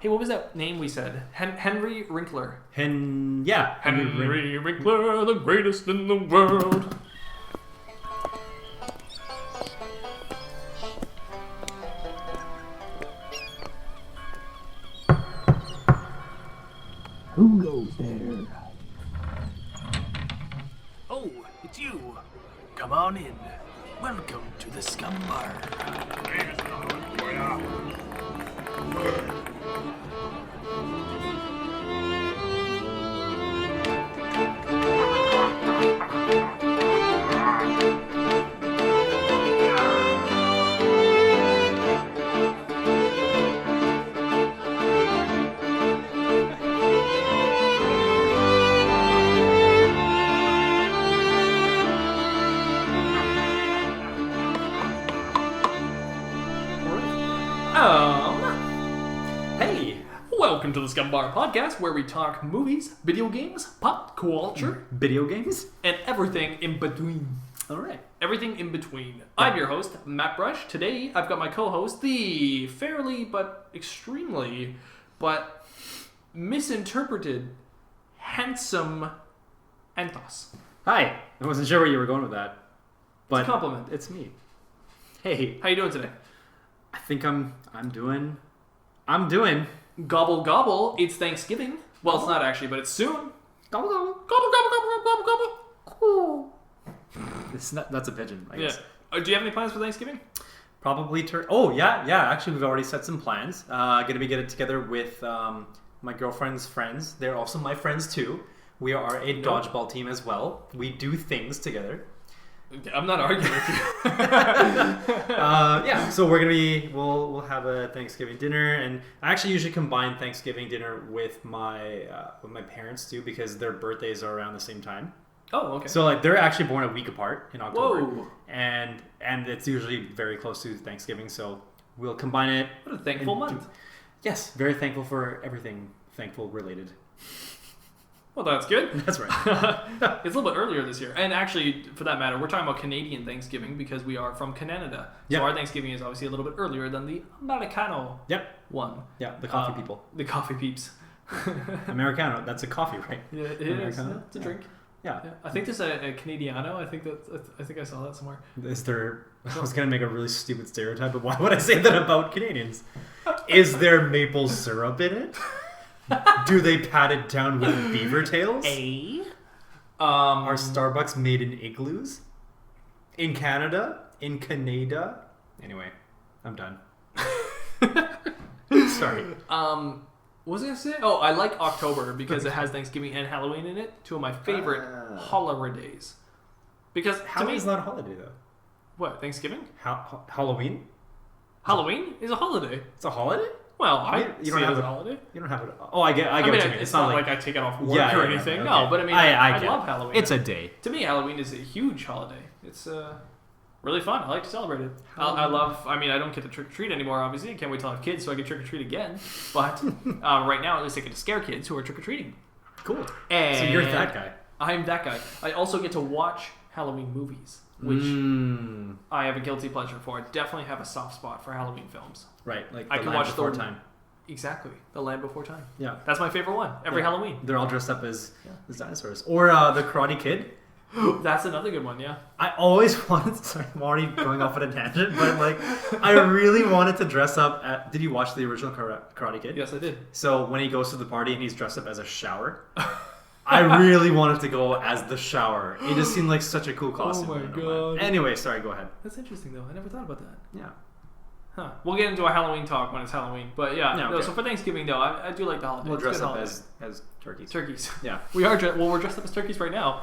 Hey, what was that name we said? Henry Winkler. Henry Winkler, the greatest in the world. Who goes there? Oh, it's you. Come on in. Welcome to the Scumm Bar. Hey, welcome to the Scumm Bar Podcast, where we talk movies, video games, pop culture, Video games? and everything in between. Alright. Everything in between. I'm your host, Mattbrush. Today, I've got my co-host, the fairly but extremely but misinterpreted, handsome Anth0z. Hi. I wasn't sure where you were going with that. But It's a compliment. it's me. Hey. How you doing today? I think I'm doing. Gobble gobble, it's Thanksgiving. Well, it's not actually, but it's soon. Gobble gobble. Gobble gobble gobble gobble gobble. Cool. That's a pigeon, I guess. Yeah. Do you have any plans for Thanksgiving? Probably Oh, yeah. Actually, we've already set some plans. Gonna be getting together with my girlfriend's friends. They're also my friends too. We are a dodgeball team as well. We do things together. I'm not arguing with you. Yeah, so we'll have a Thanksgiving dinner, and I actually usually combine Thanksgiving dinner with my parents too, because their birthdays are around the same time. Oh, okay. So like they're actually born a week apart in October. Whoa. And it's usually very close to Thanksgiving, so we'll combine it. What a thankful month. Yes, very thankful for everything thankful related. Well, that's good. That's right. It's a little bit earlier this year. And actually, for that matter, we're talking about Canadian Thanksgiving because we are from Canada. Yep. So our Thanksgiving is obviously a little bit earlier than the Americano Yep. one. Yeah, the coffee people. The coffee peeps. Americano, that's a coffee, right? Yeah, it is. Americano? Yeah, it's a drink. Yeah. Yeah. I think there's a Canadiano. I think I saw that somewhere. Is there? I was gonna make a really stupid stereotype, but why would I say that about Canadians? Is there maple syrup in it? Do they pat it down with beaver tails? Are Starbucks made in igloos? In Canada? In Canada? Anyway, I'm done. Sorry. What was I gonna say? Oh, I like October because it has Thanksgiving and Halloween in it. Two of my favorite holidays. Because Halloween's not a holiday though. what, Thanksgiving? Halloween? Halloween is a holiday. It's a holiday? Well, I You see don't it have as a it. holiday. You don't have it. Oh, I get I what mean, you mean. it's not like I take it off work or anything. okay. No, but I mean, I I get love it. Halloween. It's a day. To me, Halloween is a huge holiday. It's really fun. I like to celebrate it. I love. I mean, I don't get to trick or treat anymore. Obviously, I can't wait till I have kids so I can trick or treat again. But right now, at least I get to scare kids who are trick or treating. Cool. And So you're that guy. I'm that guy. I also get to watch Halloween movies, which I have a guilty pleasure for. I definitely have a soft spot for Halloween films. Right, like I the can Land watch Before the Time. Exactly, The Land Before Time. Yeah. That's my favorite one. Every Yeah. Halloween. They're all dressed up as dinosaurs. Or The Karate Kid. That's another good one. Yeah. I always wanted. Sorry, I'm already going off on a tangent, but like, I really wanted to dress up. Did you watch the original Karate Kid? Yes, I did. So when he goes to the party and he's dressed up as a shower, I really wanted to go as the shower. It just seemed like such a cool costume. my I don't know why. God. Anyway, sorry. Go ahead. That's interesting though. I never thought about that. Yeah. Huh. We'll get into a Halloween talk when it's Halloween. But yeah, Yeah, no, okay. so for Thanksgiving though, I do like the holiday. We'll It's a dress good up holiday. as turkeys. turkeys. Yeah. We're dressed up as turkeys right now.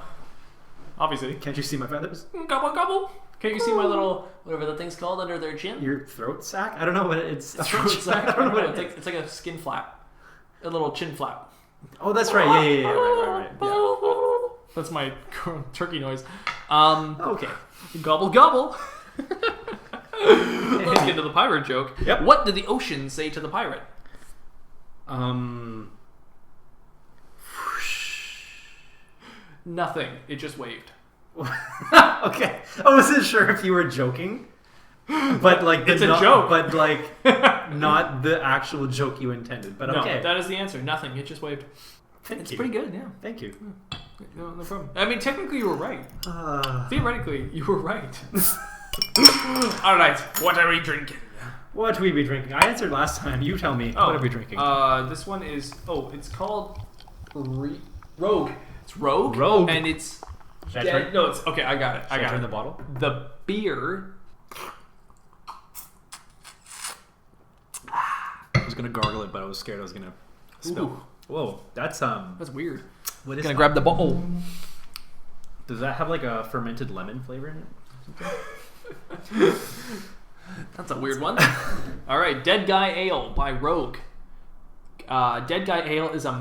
Obviously. Can't you see my feathers? Gobble gobble. Can't you see my little whatever that thing's called under their chin? Your throat sack? I don't know what it's. Throat sack. I don't know what It's it like, is. it's like a skin flap, a little chin flap. Oh, that's right. Yeah. Right. Yeah. That's my turkey noise. Okay. Gobble gobble. Let's get to the pirate joke. Yep. What did the ocean say to the pirate? Nothing. It just waved. Okay. I wasn't sure if you were joking But like It's a joke. But like not the actual joke you intended. But okay. No, that is the answer. Nothing. It just waved. It's pretty good, yeah. Thank you. No problem. I mean, technically you were right. Theoretically, you were right. All right, what are we drinking? What we be drinking? I answered last time. You tell me. What are we drinking? This one is... Oh, it's called... Rogue. It's Rogue. Rogue. And it's... Should I turn? No, it's... Okay, I got it. Should I turn the bottle? The beer... I was gonna gargle it, but I was scared I was gonna spill. Ooh. Whoa, that's That's weird. What is Gonna that? grab the bottle. Does that have like a fermented lemon flavor in it? That's a weird one. All right, Dead Guy Ale by Rogue. Dead Guy Ale is a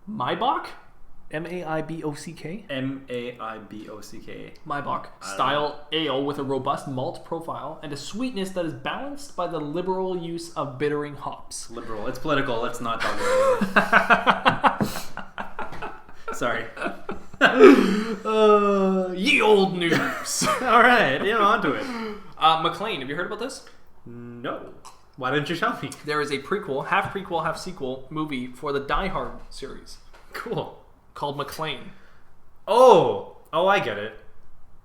Maibach? M-A-I-B-O-C-K? M-A-I-B-O-C-K. Maibach style ale with a robust malt profile and a sweetness that is balanced by the liberal use of bittering hops. Liberal. It's political. Let's not talk about it. Sorry. Ye old news. All right, yeah, on to it. McLean, have you heard about this? No. Why didn't you tell me? There is a prequel, half sequel movie for the Die Hard series Cool. called McLean. Oh, I get it.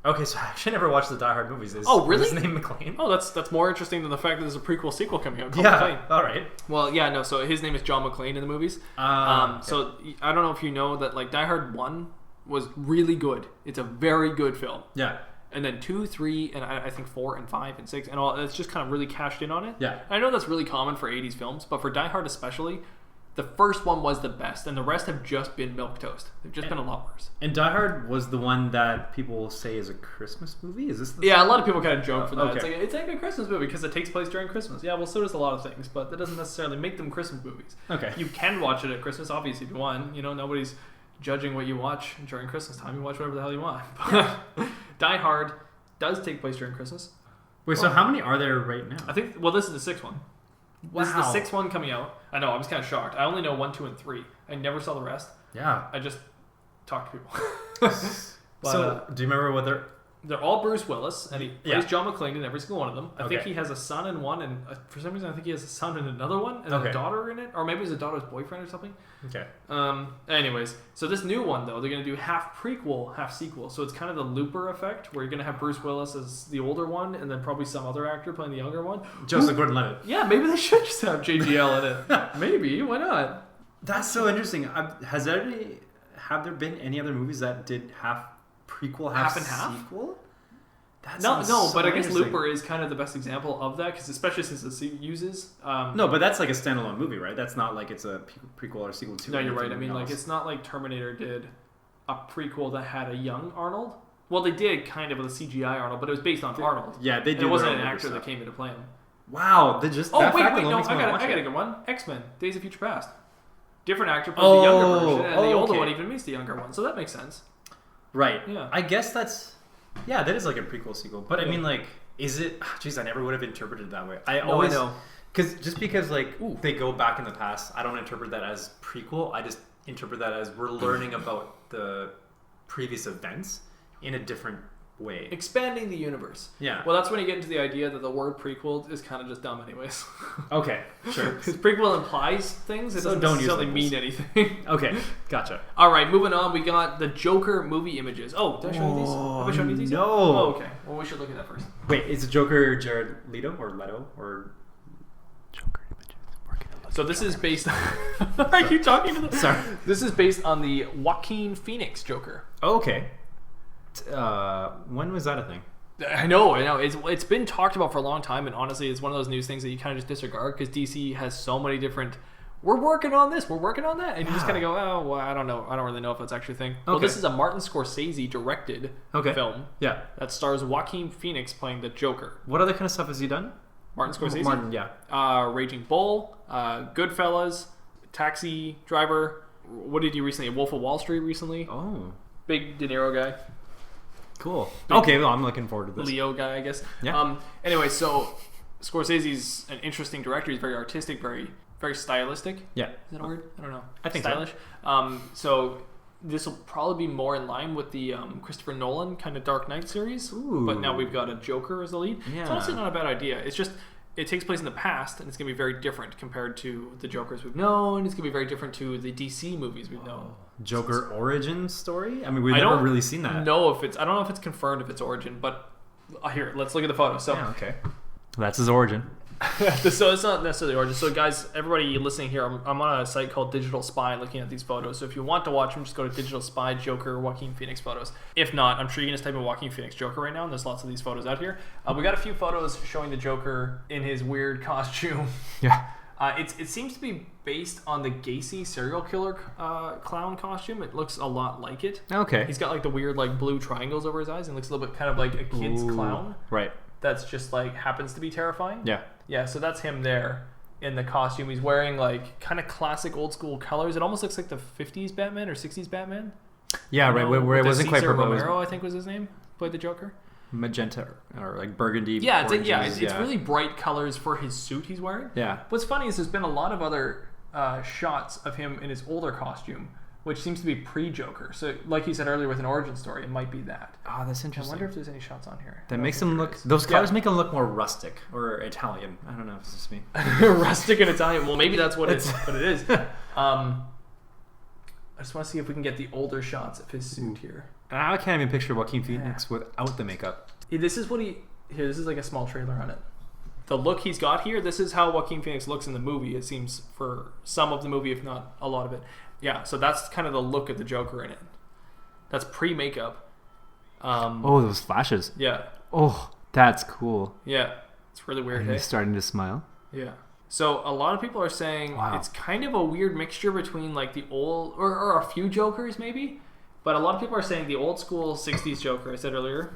Okay, so I actually never watched the Die Hard movies. Oh, really? Is his name McLean? Oh, that's more interesting than the fact that there's a prequel sequel coming out called Yeah. McLean. All right. Well, yeah, no. So his name is John McClane in the movies. Okay. So I don't know if you know that like Die Hard 1 was really good. It's a very good film. Yeah. And then 2, 3, and I think 4 and 5 and 6 and all. It's just kind of really cashed in on it. Yeah. I know that's really common for 80s films, but for Die Hard especially, the first one was the best, and the rest have just been milquetoast. They've just been a lot worse. And Die Hard was the one that people say is a Christmas movie? Is this the Yeah, a lot of people kind of joke for that. Okay. It's like a Christmas movie because it takes place during Christmas. Yeah, well, so does a lot of things, but that doesn't necessarily make them Christmas movies. Okay. You can watch it at Christmas, obviously, if you want. You know, nobody's judging what you watch during Christmas time. You watch whatever the hell you want. But Die Hard does take place during Christmas. Wait, so how many are there right now? I think, well, this is the sixth one. This is the Wow. sixth one coming out. I know, I was kind of shocked. I only know 1, 2, and 3. I never saw the rest. Yeah. I just talked to people. But, So, do you remember what they're all Bruce Willis, and he plays Yeah. John McClane in every single one of them. I think Okay. he has a son in one, and for some reason I think he has a son in another one, and Okay. a daughter in it, or maybe it's a daughter's boyfriend or something. Okay. Anyways, so this new one though, they're gonna do half prequel, half sequel. So it's kind of the Looper effect, where you're gonna have Bruce Willis as the older one, and then probably some other actor playing the younger one. Joseph Gordon-Levitt. Yeah, maybe they should just have JGL in it. Maybe, why not? That's so interesting. Have there been any other movies that did half prequel, half and half? sequel? That No, sounds so but I guess interesting. Looper is kind of the best example of that, because especially since it uses. No, but that's like a standalone movie, right? That's not like it's a prequel or sequel to. No, you're right. I anything mean, like, else. it's not like Terminator did a prequel that had a young Arnold. Well, they did kind of with a CGI Arnold, but it was based on Arnold. Yeah, they And did. it wasn't their an own actor stuff. that came in to play him. Wow, they just. Oh, that wait, fact no, alone I makes me wanna got watch a it. good one. X-Men, Days of Future Past. Different actor plays the younger version, and the older okay. one even meets the younger one, so that makes sense. Right. Yeah. I guess that's. Yeah, that is like a prequel sequel. But I Yeah. mean, like, is it? Jeez, I never would have interpreted it that way. I No, always I know. Because like they go back in the past. I don't interpret that as prequel. I just interpret that as we're learning about the previous events in a different way. Expanding the universe. Yeah. Well, that's when you get into the idea that the word prequel is kind of just dumb anyways. Okay. Sure. Because prequel implies things, it So doesn't don't use necessarily labels. mean anything. Okay. Gotcha. All right, moving on. We got the Joker movie images. Oh, did I show you these? Have I shown you these yet? No. Oh, okay. Well, we should look at that first. Wait, is the Joker Jared Leto or Leto or? So this is based on... Are you talking to the... Sorry. This is based on the Joaquin Phoenix Joker. Oh, okay. When was that a thing? I know. It's been talked about for a long time, and honestly, it's one of those news things that you kind of just disregard because DC has so many different... We're working on this. We're working on that. And you just kind of go, oh, well, I don't know. I don't really know if that's actually a thing. Well, Okay. this is a Martin Scorsese directed film Yeah. that stars Joaquin Phoenix playing the Joker. What other kind of stuff has he done? Martin Scorsese? Martin, yeah. Raging Bull, Goodfellas, Taxi Driver. What did you recently? Wolf of Wall Street recently. Oh, Big De Niro guy. cool. Okay, well, I'm looking forward to this. Leo guy, I guess. Yeah. Anyway, so Scorsese's an interesting director. He's very artistic, very stylistic. Yeah. Is that a word? I don't know. I think so. stylish. So this will probably be more in line with the Christopher Nolan kind of Dark Knight series. Ooh. But now we've got a Joker as the lead. Yeah. It's honestly not a bad idea. It's just it takes place in the past, and it's going to be very different compared to the Jokers we've known. It's going to be very different to the DC movies we've known. Joker origin story? I mean, we've never really seen that. I don't know if it's confirmed if it's origin, but here, let's look at the photo. So Yeah, okay. That's his origin. So it's not necessarily origin. So guys, everybody listening here, I'm on a site called Digital Spy looking at these photos. So if you want to watch them, just go to Digital Spy Joker Joaquin Phoenix photos. If not, I'm sure you can just type in Joaquin Phoenix Joker right now, and there's lots of these photos out here. We got a few photos showing the Joker in his weird costume. Yeah. It seems to be based on the Gacy serial killer clown costume. It looks a lot like it. Okay. He's got like the weird like blue triangles over his eyes and looks a little bit kind of like a kid's clown. Right. That's just like happens to be terrifying. Yeah. Yeah, so that's him there in the costume. He's wearing like kind of classic old school colors. It almost looks like the 50s Batman or 60s Batman. Yeah, right. Where it wasn't quite Cesar purple. Romero, I think was his name, played the Joker. Magenta or like burgundy. Yeah, it's oranges, it's really bright colors for his suit he's wearing. Yeah. What's funny is there's been a lot of other shots of him in his older costume, which seems to be pre-Joker. So, like you said earlier with an origin story, it might be that. Oh, that's I interesting. wonder if there's any shots on here. That makes him look. Those colors make him look more rustic or Italian. I don't know if it's just me. Rustic and Italian. Well, maybe that's what it is. I just want to see if we can get the older shots of his suit here. I can't even picture Joaquin Phoenix without the makeup. This is this is like a small trailer on it. The look he's got here, this is how Joaquin Phoenix looks in the movie, it seems, for some of the movie, if not a lot of it. Yeah, so that's kind of the look of the Joker in it. That's pre-makeup. Those flashes. Yeah. Oh, that's cool. Yeah. It's really weird, And hey? he's starting to smile. Yeah. So a lot of people are saying it's kind of a weird mixture between like the old, or a few Jokers maybe, but a lot of people are saying the old school 60s Joker, I said earlier,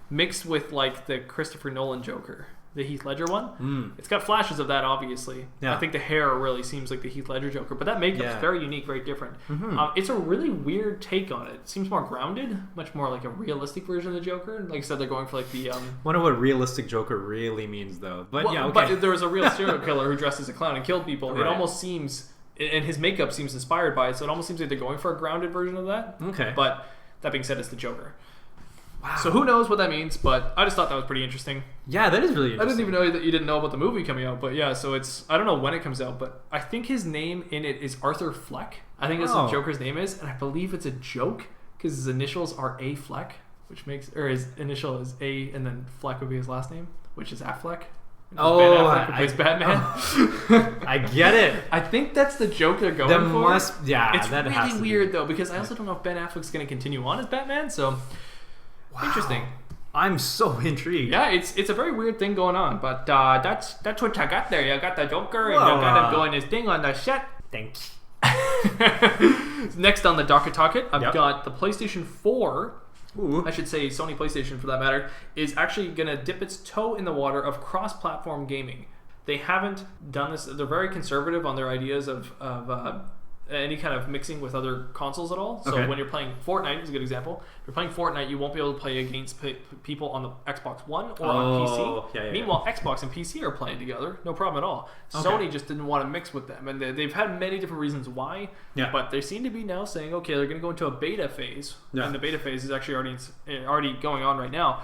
mixed with like the Christopher Nolan Joker. The Heath Ledger one. It's got flashes of that, obviously. Yeah. I think the hair really seems like the Heath Ledger Joker, but that makeup's very unique, very different. It's a really weird take on it. It seems more grounded, much more like a realistic version of the Joker. Like I said, they're going for like the... Wonder what realistic Joker really means, though. But well, yeah, okay. But there was a real serial killer who dressed as a clown and killed people. Right. It almost seems... And his makeup seems inspired by it, so it almost seems like they're going for a grounded version of that. Okay. But that being said, it's the Joker. Wow. So who knows what that means, but I just thought that was pretty interesting. Yeah, that is really interesting. I didn't even know that you didn't know about the movie coming out, but yeah, so it's... I don't know when it comes out, but I think his name in it is Arthur Fleck. I think that's what Joker's name is, and I believe it's a joke, because his initials are A. Fleck, which makes... Or his initial is A, and then Fleck would be his last name, which is Affleck. Ben Affleck, who plays Batman. I get it. I think that's the joke they're going for. It's that really has to weird, though, because I also don't know if Ben Affleck's going to continue on as Batman, so... Interesting. I'm so intrigued. Yeah, it's a very weird thing going on, but that's what I got there. You got the Joker, and you got him doing his thing on the set. Thanks. Next on the docket, I've got the PlayStation 4. Ooh. I should say Sony PlayStation for that matter, is actually going to dip its toe in the water of cross-platform gaming. They haven't done this. They're very conservative on their ideas of any kind of mixing with other consoles at all. So when you're playing Fortnite, is a good example. If you're playing Fortnite, you won't be able to play against people on the Xbox One or on PC. Meanwhile, Xbox and PC are playing together, no problem at all. Sony just didn't want to mix with them, and they've had many different reasons why. Yeah. But they seem to be now saying, okay, they're going to go into a beta phase, and the beta phase is actually already going on right now.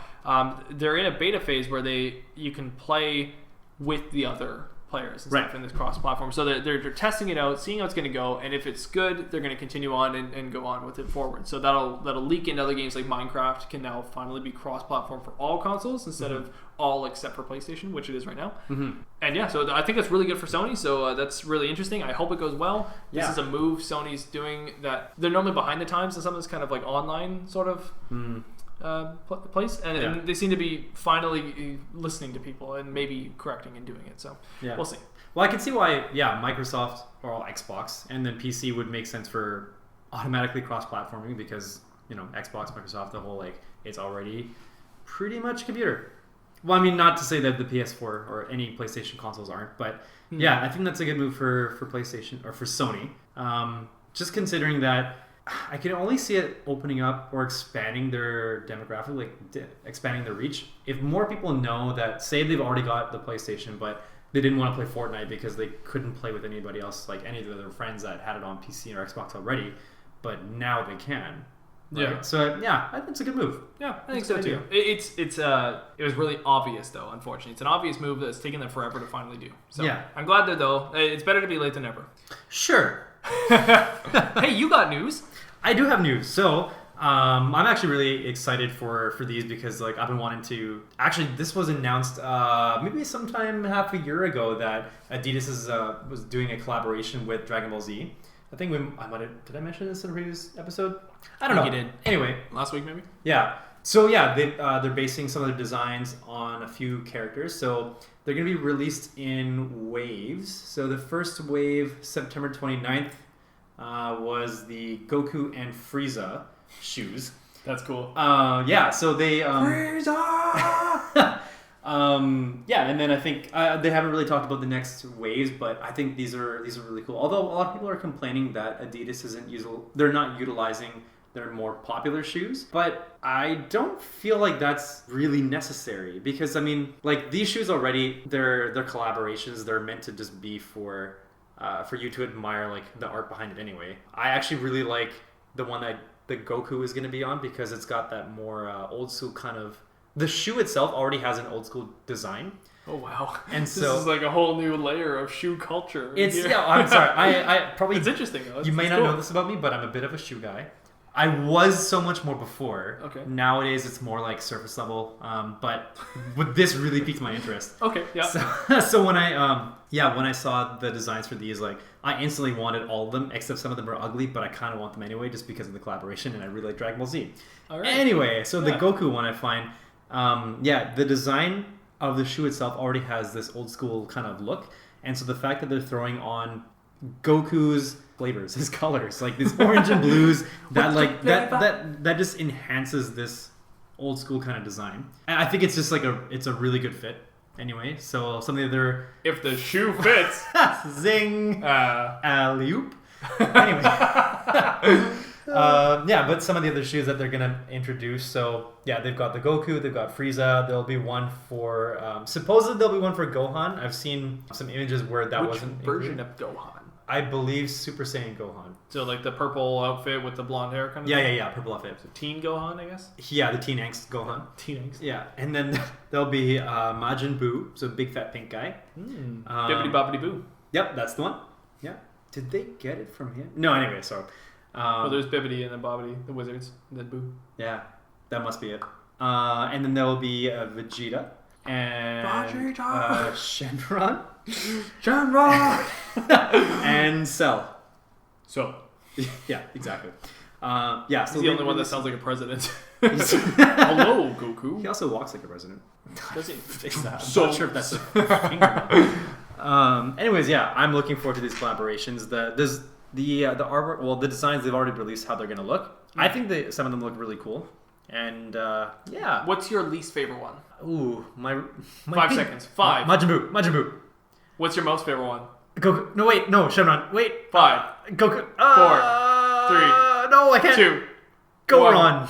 They're in a beta phase where you can play with the other players and stuff in this cross-platform. So they're testing it out, seeing how it's going to go, and if it's good, they're going to continue on and go on with it forward. So that'll leak into other games like Minecraft can now finally be cross-platform for all consoles instead of all except for PlayStation, which it is right now. And yeah, so I think that's really good for Sony. So that's really interesting. I hope it goes well. This is a move Sony's doing that they're normally behind the times in some of this kind of like online sort of place, and they seem to be finally listening to people and maybe correcting and doing it. So we'll see. Well, I can see why Microsoft or Xbox and then PC would make sense for automatically cross-platforming, because Xbox, Microsoft, the whole it's already pretty much a computer. Well, I mean, not to say that the PS4 or any PlayStation consoles aren't, but I think that's a good move for PlayStation or for Sony. Just considering that I can only see it opening up or expanding their demographic, expanding their reach. If more people know that, say they've already got the PlayStation, but they didn't want to play Fortnite because they couldn't play with anybody else, like any of their friends that had it on PC or Xbox already, but now they can. Right? Yeah. So yeah, I think it's a good move. Yeah, I think That's so a good too. It was really obvious though. Unfortunately, it's an obvious move that's taken them forever to finally do. So Yeah. I'm glad that though. It's better to be late than never. Sure. Hey, you got news? I do have news. So I'm actually really excited for these because like I've been wanting to. Actually, this was announced maybe sometime half a year ago that Adidas was doing a collaboration with Dragon Ball Z. I think did I mention this in a previous episode? I don't know. You did. Anyway, Last week maybe? yeah. So yeah, they're basing some of their designs on a few characters. So they're going to be released in waves. So the first wave, September 29th, was the Goku and Frieza shoes. That's cool. Yeah, so they... Frieza! yeah, and then I think they haven't really talked about the next waves, but I think these are really cool. Although a lot of people are complaining that Adidas they're not utilizing their more popular shoes, but I don't feel like that's really necessary because I mean, like these shoes already, they're collaborations. They're meant to just be for you to admire like the art behind it anyway. I actually really like the one that the Goku is going to be on because it's got that more old school kind of. The shoe itself already has an old school design. Oh wow! And this so is like a whole new layer of shoe culture. It's here. yeah. I'm sorry. I probably It's interesting though. you may not know this about me, but I'm a bit of a shoe guy. I was so much more before. Okay. Nowadays it's more like surface level. But this really piqued my interest. Okay. Yeah. So when I saw the designs for these, like I instantly wanted all of them, except some of them are ugly, but I kind of want them anyway, just because of the collaboration, and I really like Dragon Ball Z. All right. Anyway, so the Yeah. Goku one I find, the design of the shoe itself already has this old school kind of look, and so the fact that they're throwing on Goku's flavors, his colors, like this orange and blues, that just enhances this old school kind of design. And I think it's just like it's a really good fit. Anyway, so something that they're If the shoe fits. zing alley-oop. Anyway, but some of the other shoes that they're gonna introduce. So yeah, they've got the Goku, they've got Frieza. There'll be one for supposedly there'll be one for Gohan. I've seen some images where that Which wasn't version included. of Gohan? I believe Super Saiyan Gohan. So like the purple outfit with the blonde hair kind of Yeah, purple outfit. Teen Gohan, I guess? Yeah, the Teen Angst Gohan. Teen Angst. Yeah, and then there'll be Majin Buu, so big fat pink guy. Bibbidi Bobbidi Boo. Yep, that's the one. Yeah. Did they get it from him? No, anyway, so. Well, there's Bibbidi and then Bobbidi, the wizards, and then Boo. Yeah, that must be it. And then there will be Vegeta and Vegeta! Shenron Shenron! and Cell. So, Yeah, exactly. So he's the only one that sounds like a president. He's- Hello, Goku. He also walks like a president. Does he? I'm So- not sure if that's a finger. Anyways, yeah, I'm looking forward to these collaborations. The artwork, well, the designs they've already released, how they're gonna look. I think some of them look really cool. And yeah. What's your least favorite one? Ooh, my 5 seconds. 5. Majin Buu. What's your most favorite one? Goku. No, wait. No, Shenron. Wait. 5. Goku. 4. 3. No, I can't. 2. Goron.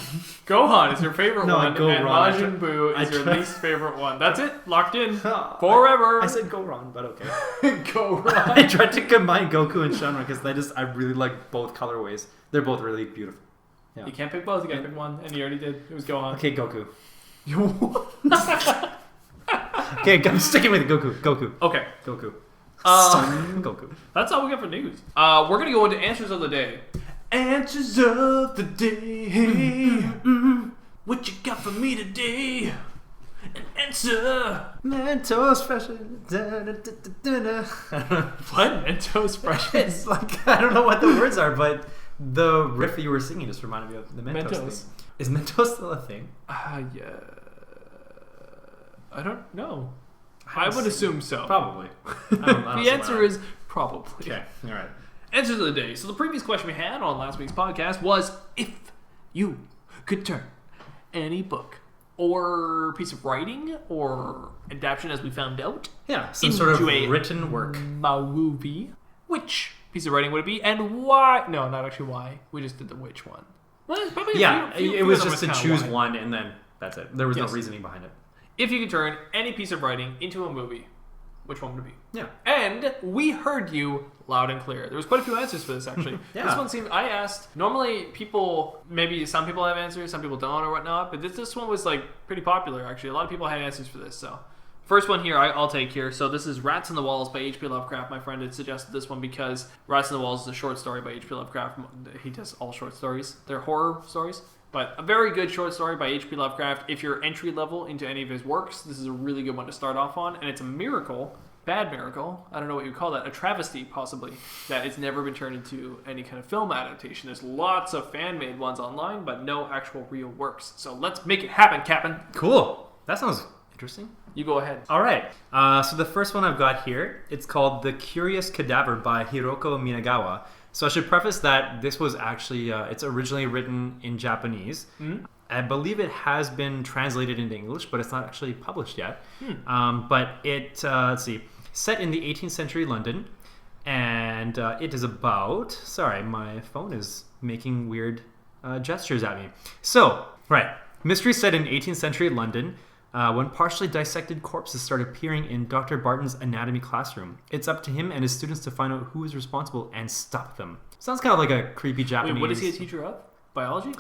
Gohan is your favorite No, one, Goron. and Majin Buu is your least favorite one. That's it. Locked in. Oh, Forever. I said Goron, but okay. Goron. I tried to combine Goku and Shenron because I really like both colorways. They're both really beautiful. Yeah. You can't pick both. You gotta pick one, and you already did. It was Gohan. Okay, Goku. Okay, I'm sticking with Goku. Okay. Goku. Um, Goku. That's all we got for news. We're gonna go into answers of the day. Answers of the day. What you got for me today? An answer. Mentos fresh. What? Mentos fresh. It's like I don't know what the words are, but the riff that you were singing just reminded me of the Mentos. Mentos. Thing. Is Mentos still a thing? Yeah. I don't know. I would assume so. Probably. I don't The answer is probably. okay. All right. Answers of the day. So the previous question we had on last week's podcast was if you could turn any book or piece of writing or adaptation, as we found out, Yeah, some sort of into a written work. movie, which piece of writing would it be and why? No, not actually why. We just did the which one. Well, it's probably Yeah, a few it was of them just to kinda choose why. one, and then that's it. There was Yes. no reasoning behind it. If you could turn any piece of writing into a movie, which one would it be? Yeah. And we heard you loud and clear. There was quite a few answers for this, actually. Yeah. This one seemed... I asked... Normally, maybe some people have answers, some people don't or whatnot, but this one was, like, pretty popular, actually. A lot of people had answers for this, so... First one here, I'll take here. So this is Rats on the Walls by H.P. Lovecraft. My friend had suggested this one because Rats on the Walls is a short story by H.P. Lovecraft. He does all short stories. They're horror stories. But a very good short story by H.P. Lovecraft. If you're entry level into any of his works, this is a really good one to start off on. And it's a miracle, bad miracle, I don't know what you call that, a travesty possibly, that it's never been turned into any kind of film adaptation. There's lots of fan-made ones online, but no actual real works. So let's make it happen, Captain. Cool. That sounds interesting. You go ahead. All right. So the first one I've got here, it's called The Curious Cadaver by Hiroko Minagawa. So I should preface that this was actually, it's originally written in Japanese. Mm-hmm. I believe it has been translated into English, but it's not actually published yet. But it, let's see, set in the 18th century London. And it is about, sorry, my phone is making weird gestures at me. So, right, mystery set in 18th century London. When partially dissected corpses start appearing in Dr. Barton's anatomy classroom, it's up to him and his students to find out who is responsible and stop them. Sounds kind of like a creepy Japanese... Wait, what is he a teacher of? Biology?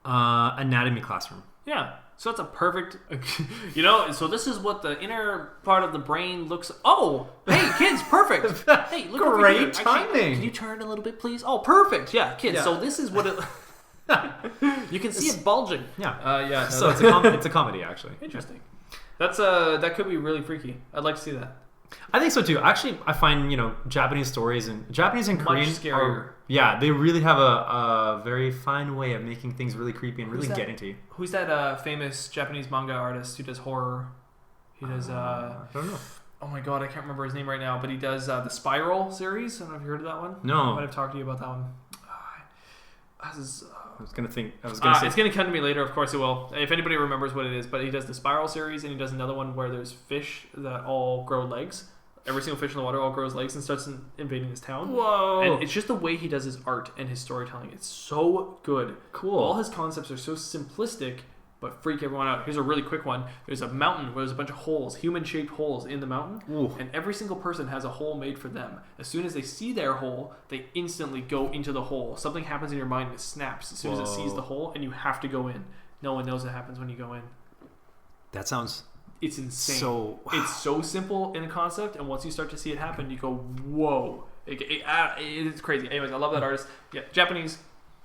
Anatomy classroom. Yeah. So that's a perfect... so this is what the inner part of the brain looks... Oh! Hey, kids, perfect! Hey, look over here. Great timing! Actually, can you turn a little bit, please? Oh, perfect! Yeah, kids, Yeah. so this is what it... You can see it bulging. Yeah. Yeah. No, So it's a comedy, actually. Interesting. That's that could be really freaky. I'd like to see that. I think so too. Actually, I find Japanese stories and Korean scarier. They really have a very fine way of making things really creepy and really getting to you. Who's that famous Japanese manga artist who does horror? He does. I don't know. Oh my god, I can't remember his name right now, but he does the Spiral series. I don't know if you heard of that one. No. I might have talked to you about that one. It's gonna say it's gonna come to me later. Of course it will. If anybody remembers what it is, but he does the Spiral series, and he does another one where there's fish that all grow legs. Every single fish in the water all grows legs and starts invading his town. Whoa! And it's just the way he does his art and his storytelling. It's so good. Cool. All his concepts are so simplistic, but freak everyone out. Here's a really quick one. There's a mountain where there's a bunch of holes, human-shaped holes in the mountain. Ooh. And every single person has a hole made for them. As soon as they see their hole, they instantly go into the hole. Something happens in your mind and it snaps as soon as it sees the hole, and you have to go in. No one knows what happens when you go in. That sounds... It's insane. So... It's so simple in the concept, and once you start to see it happen, you go, whoa. It's crazy. Anyways, I love that artist. Yeah, Japanese...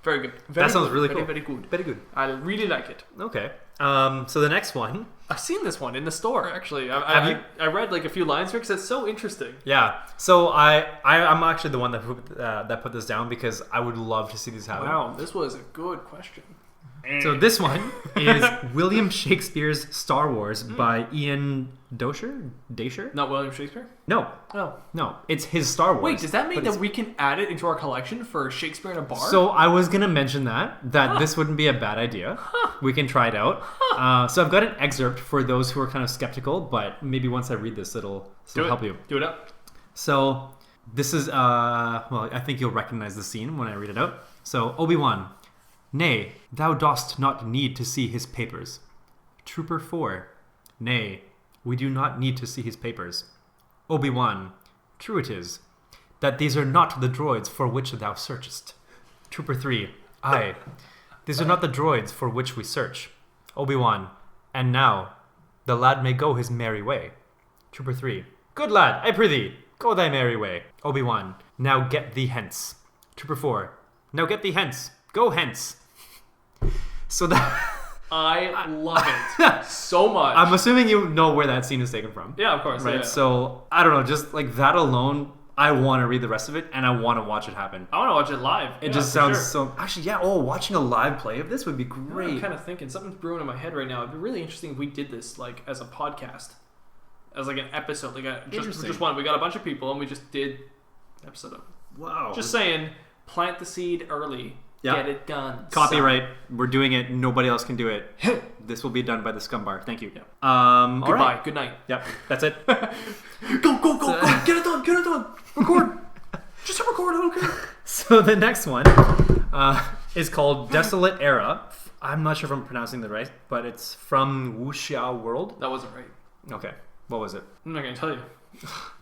Very good. That sounds really cool. Very good. Very good. I really like it. Okay. So the next one. I've seen this one in the store, actually. I read like a few lines here because it's so interesting. Yeah. So I'm actually the one that put this down because I would love to see this happen. Wow, this was a good question. So this one is William Shakespeare's Star Wars by Ian Dasher? Not William Shakespeare? No. Oh. No. It's his Star Wars. Wait, does that mean that we can add it into our collection for Shakespeare in a Bar? So I was going to mention that this wouldn't be a bad idea. We can try it out. So I've got an excerpt for those who are kind of skeptical, but maybe once I read this, it'll help you. Do it up. So this is, I think you'll recognize the scene when I read it out. So Obi-Wan, nay, thou dost not need to see his papers. Trooper 4, nay, we do not need to see his papers. Obi-Wan, true it is, that these are not the droids for which thou searchest. Trooper 3, aye, these are not the droids for which we search. Obi-Wan, and now, the lad may go his merry way. Trooper 3, good lad, I prithee, go thy merry way. Obi-Wan, now get thee hence. Trooper 4, now get thee hence, go hence. So that... I love it so much. I'm assuming you know where that scene is taken from. Yeah, of course. Right? Yeah. So, I don't know, just like that alone, I want to read the rest of it, and I want to watch it happen. I want to watch it live. It just sounds so... Actually, yeah, watching a live play of this would be great. I'm kind of thinking, something's brewing in my head right now. It'd be really interesting if we did this like as a podcast. As like an episode. Just one. We got a bunch of people, and we just did an episode of it. Wow. Just saying, plant the seed early. Yeah. Get it done. Copyright. We're doing it. Nobody else can do it. This will be done by the Scumm Bar. Thank you. Yeah. All Goodbye. right. Good night. Yep. That's it. Go. Get it done. Record. Just hit record. I don't care. So the next one is called Desolate Era. I'm not sure if I'm pronouncing that right, but it's from Wuxia World. That wasn't right. Okay. What was it? I'm not gonna tell you.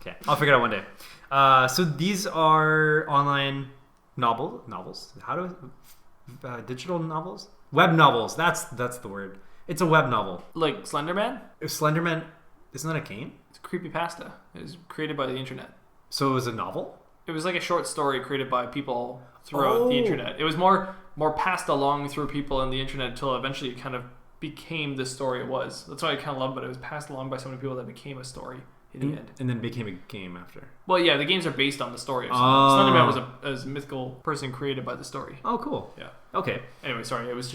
Okay, I'll figure it out one day. So these are online novels. How do digital novels? Web novels. That's the word. It's a web novel. Like Slenderman? Slenderman, isn't that a game? It's creepypasta. It was created by the internet. So it was a novel? It was like a short story created by people throughout the internet. It was more passed along through people in the internet until eventually it kind of became the story it was. That's why I kind of love it. It was passed along by so many people that became a story in the end. And then became a game after. Well, yeah, the games are based on the story of Slenderman. Slenderman was a mythical person created by the story. Oh, cool. Yeah. Okay. Anyway, sorry. It was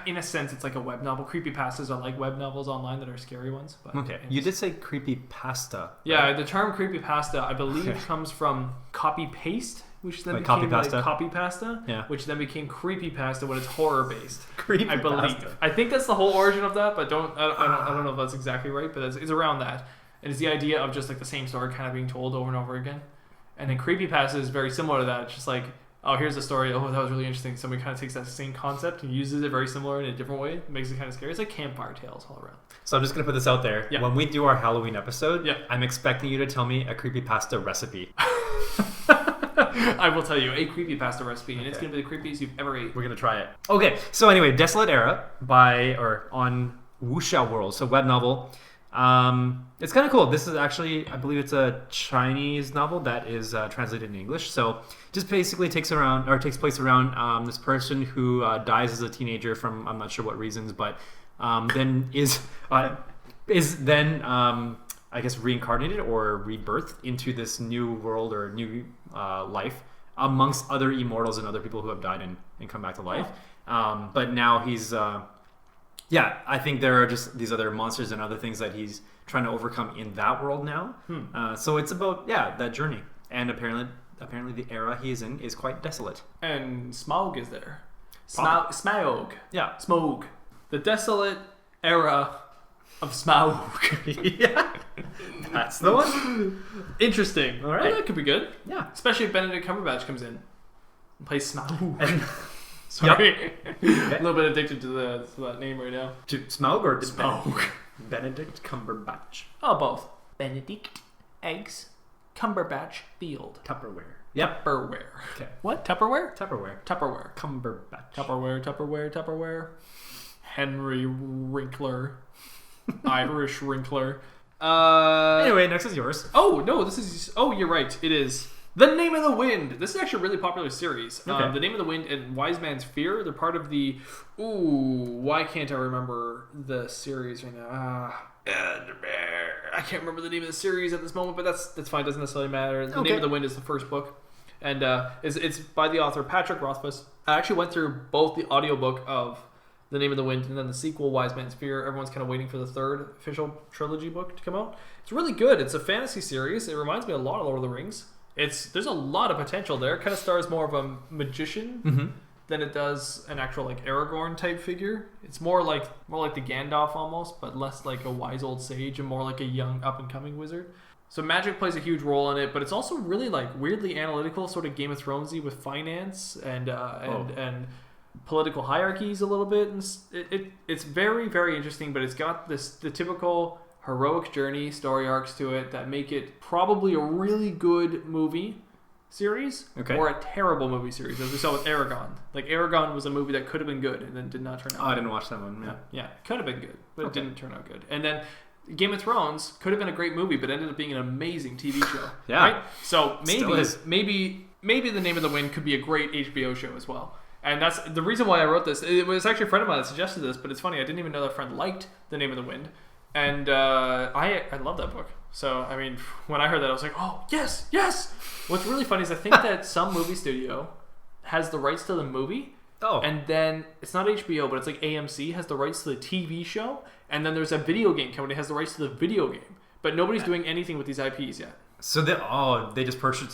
in a sense, it's like a web novel. Creepypastas are like web novels online that are scary ones. But okay. You did say creepypasta. Yeah, right? The term creepypasta, I believe, comes from copy-paste, which then became copy-pasta, which then became creepypasta when it's horror-based. I believe. I think that's the whole origin of that, but I don't know if that's exactly right, but it's around that. And it's the idea of just like the same story kind of being told over and over again. And then creepypasta is very similar to that. It's just like, oh, here's a story. Oh, that was really interesting. Somebody kind of takes that same concept and uses it very similar in a different way. It makes it kind of scary. It's like campfire tales all around. So I'm just going to put this out there. Yeah. When we do our Halloween episode, I'm expecting you to tell me a creepypasta recipe. I will tell you a creepypasta recipe, and it's going to be the creepiest you've ever ate. We're going to try it. Okay, so anyway, Desolate Era on Wuxia World, so web novel. It's kind of cool. This is actually, I believe it's a Chinese novel that is translated in English. So just basically takes place around this person who dies as a teenager from I'm not sure what reasons, but then is then I guess reincarnated or rebirthed into this new world or new life amongst other immortals and other people who have died and come back to life. But now he's I think there are just these other monsters and other things that he's trying to overcome in that world now. So it's about that journey, and apparently the era he is in is quite desolate. And Smaug is there. Smaug. Yeah, Smaug. The desolate era of Smaug. Yeah, that's the one. Interesting. All right, well, that could be good. Yeah, especially if Benedict Cumberbatch comes in and plays Smaug. Sorry, a little bit addicted to that name right now. To Smaug or Smaug? Benedict Cumberbatch. Oh, both. Benedict eggs Cumberbatch field. Tupperware. Yep. Tupperware. Okay. What? Tupperware? Tupperware. Cumberbatch. Tupperware. Henry Winkler. Irish Wrinkler. Anyway, next is yours. Oh no, this is. Oh, you're right. It is. The Name of the Wind. This is actually a really popular series. Okay. The Name of the Wind and Wise Man's Fear. They're part of the... why can't I remember the series right now? I can't remember the name of the series at this moment, but that's fine. It doesn't necessarily matter. The Name of the Wind is the first book. And it's by the author Patrick Rothfuss. I actually went through both the audiobook of The Name of the Wind and then the sequel, Wise Man's Fear. Everyone's kind of waiting for the third official trilogy book to come out. It's really good. It's a fantasy series. It reminds me a lot of Lord of the Rings. There's a lot of potential there. It kind of stars more of a magician than it does an actual like Aragorn type figure. It's more like the Gandalf almost, but less like a wise old sage and more like a young up and coming wizard. So magic plays a huge role in it, but it's also really like weirdly analytical, sort of Game of Thronesy with finance and political hierarchies a little bit. And it's very, very interesting, but it's got the typical heroic journey story arcs to it that make it probably a really good movie series or a terrible movie series, as we saw with Aragon. Like Aragon was a movie that could have been good and then did not turn out good. I didn't watch that one. Yeah, could have been good, but it didn't turn out good. And then Game of Thrones could have been a great movie, but ended up being an amazing TV show. Right? So maybe The Name of the Wind could be a great HBO show as well. And that's the reason why I wrote this. It was actually a friend of mine that suggested this, but it's funny, I didn't even know that friend liked The Name of the Wind. And I love that book. So, I mean, when I heard that, I was like, oh, yes! What's really funny is I think that some movie studio has the rights to the movie. Oh. And then, it's not HBO, but it's like AMC has the rights to the TV show. And then there's a video game company that has the rights to the video game. But nobody's doing anything with these IPs yet. So they just purchased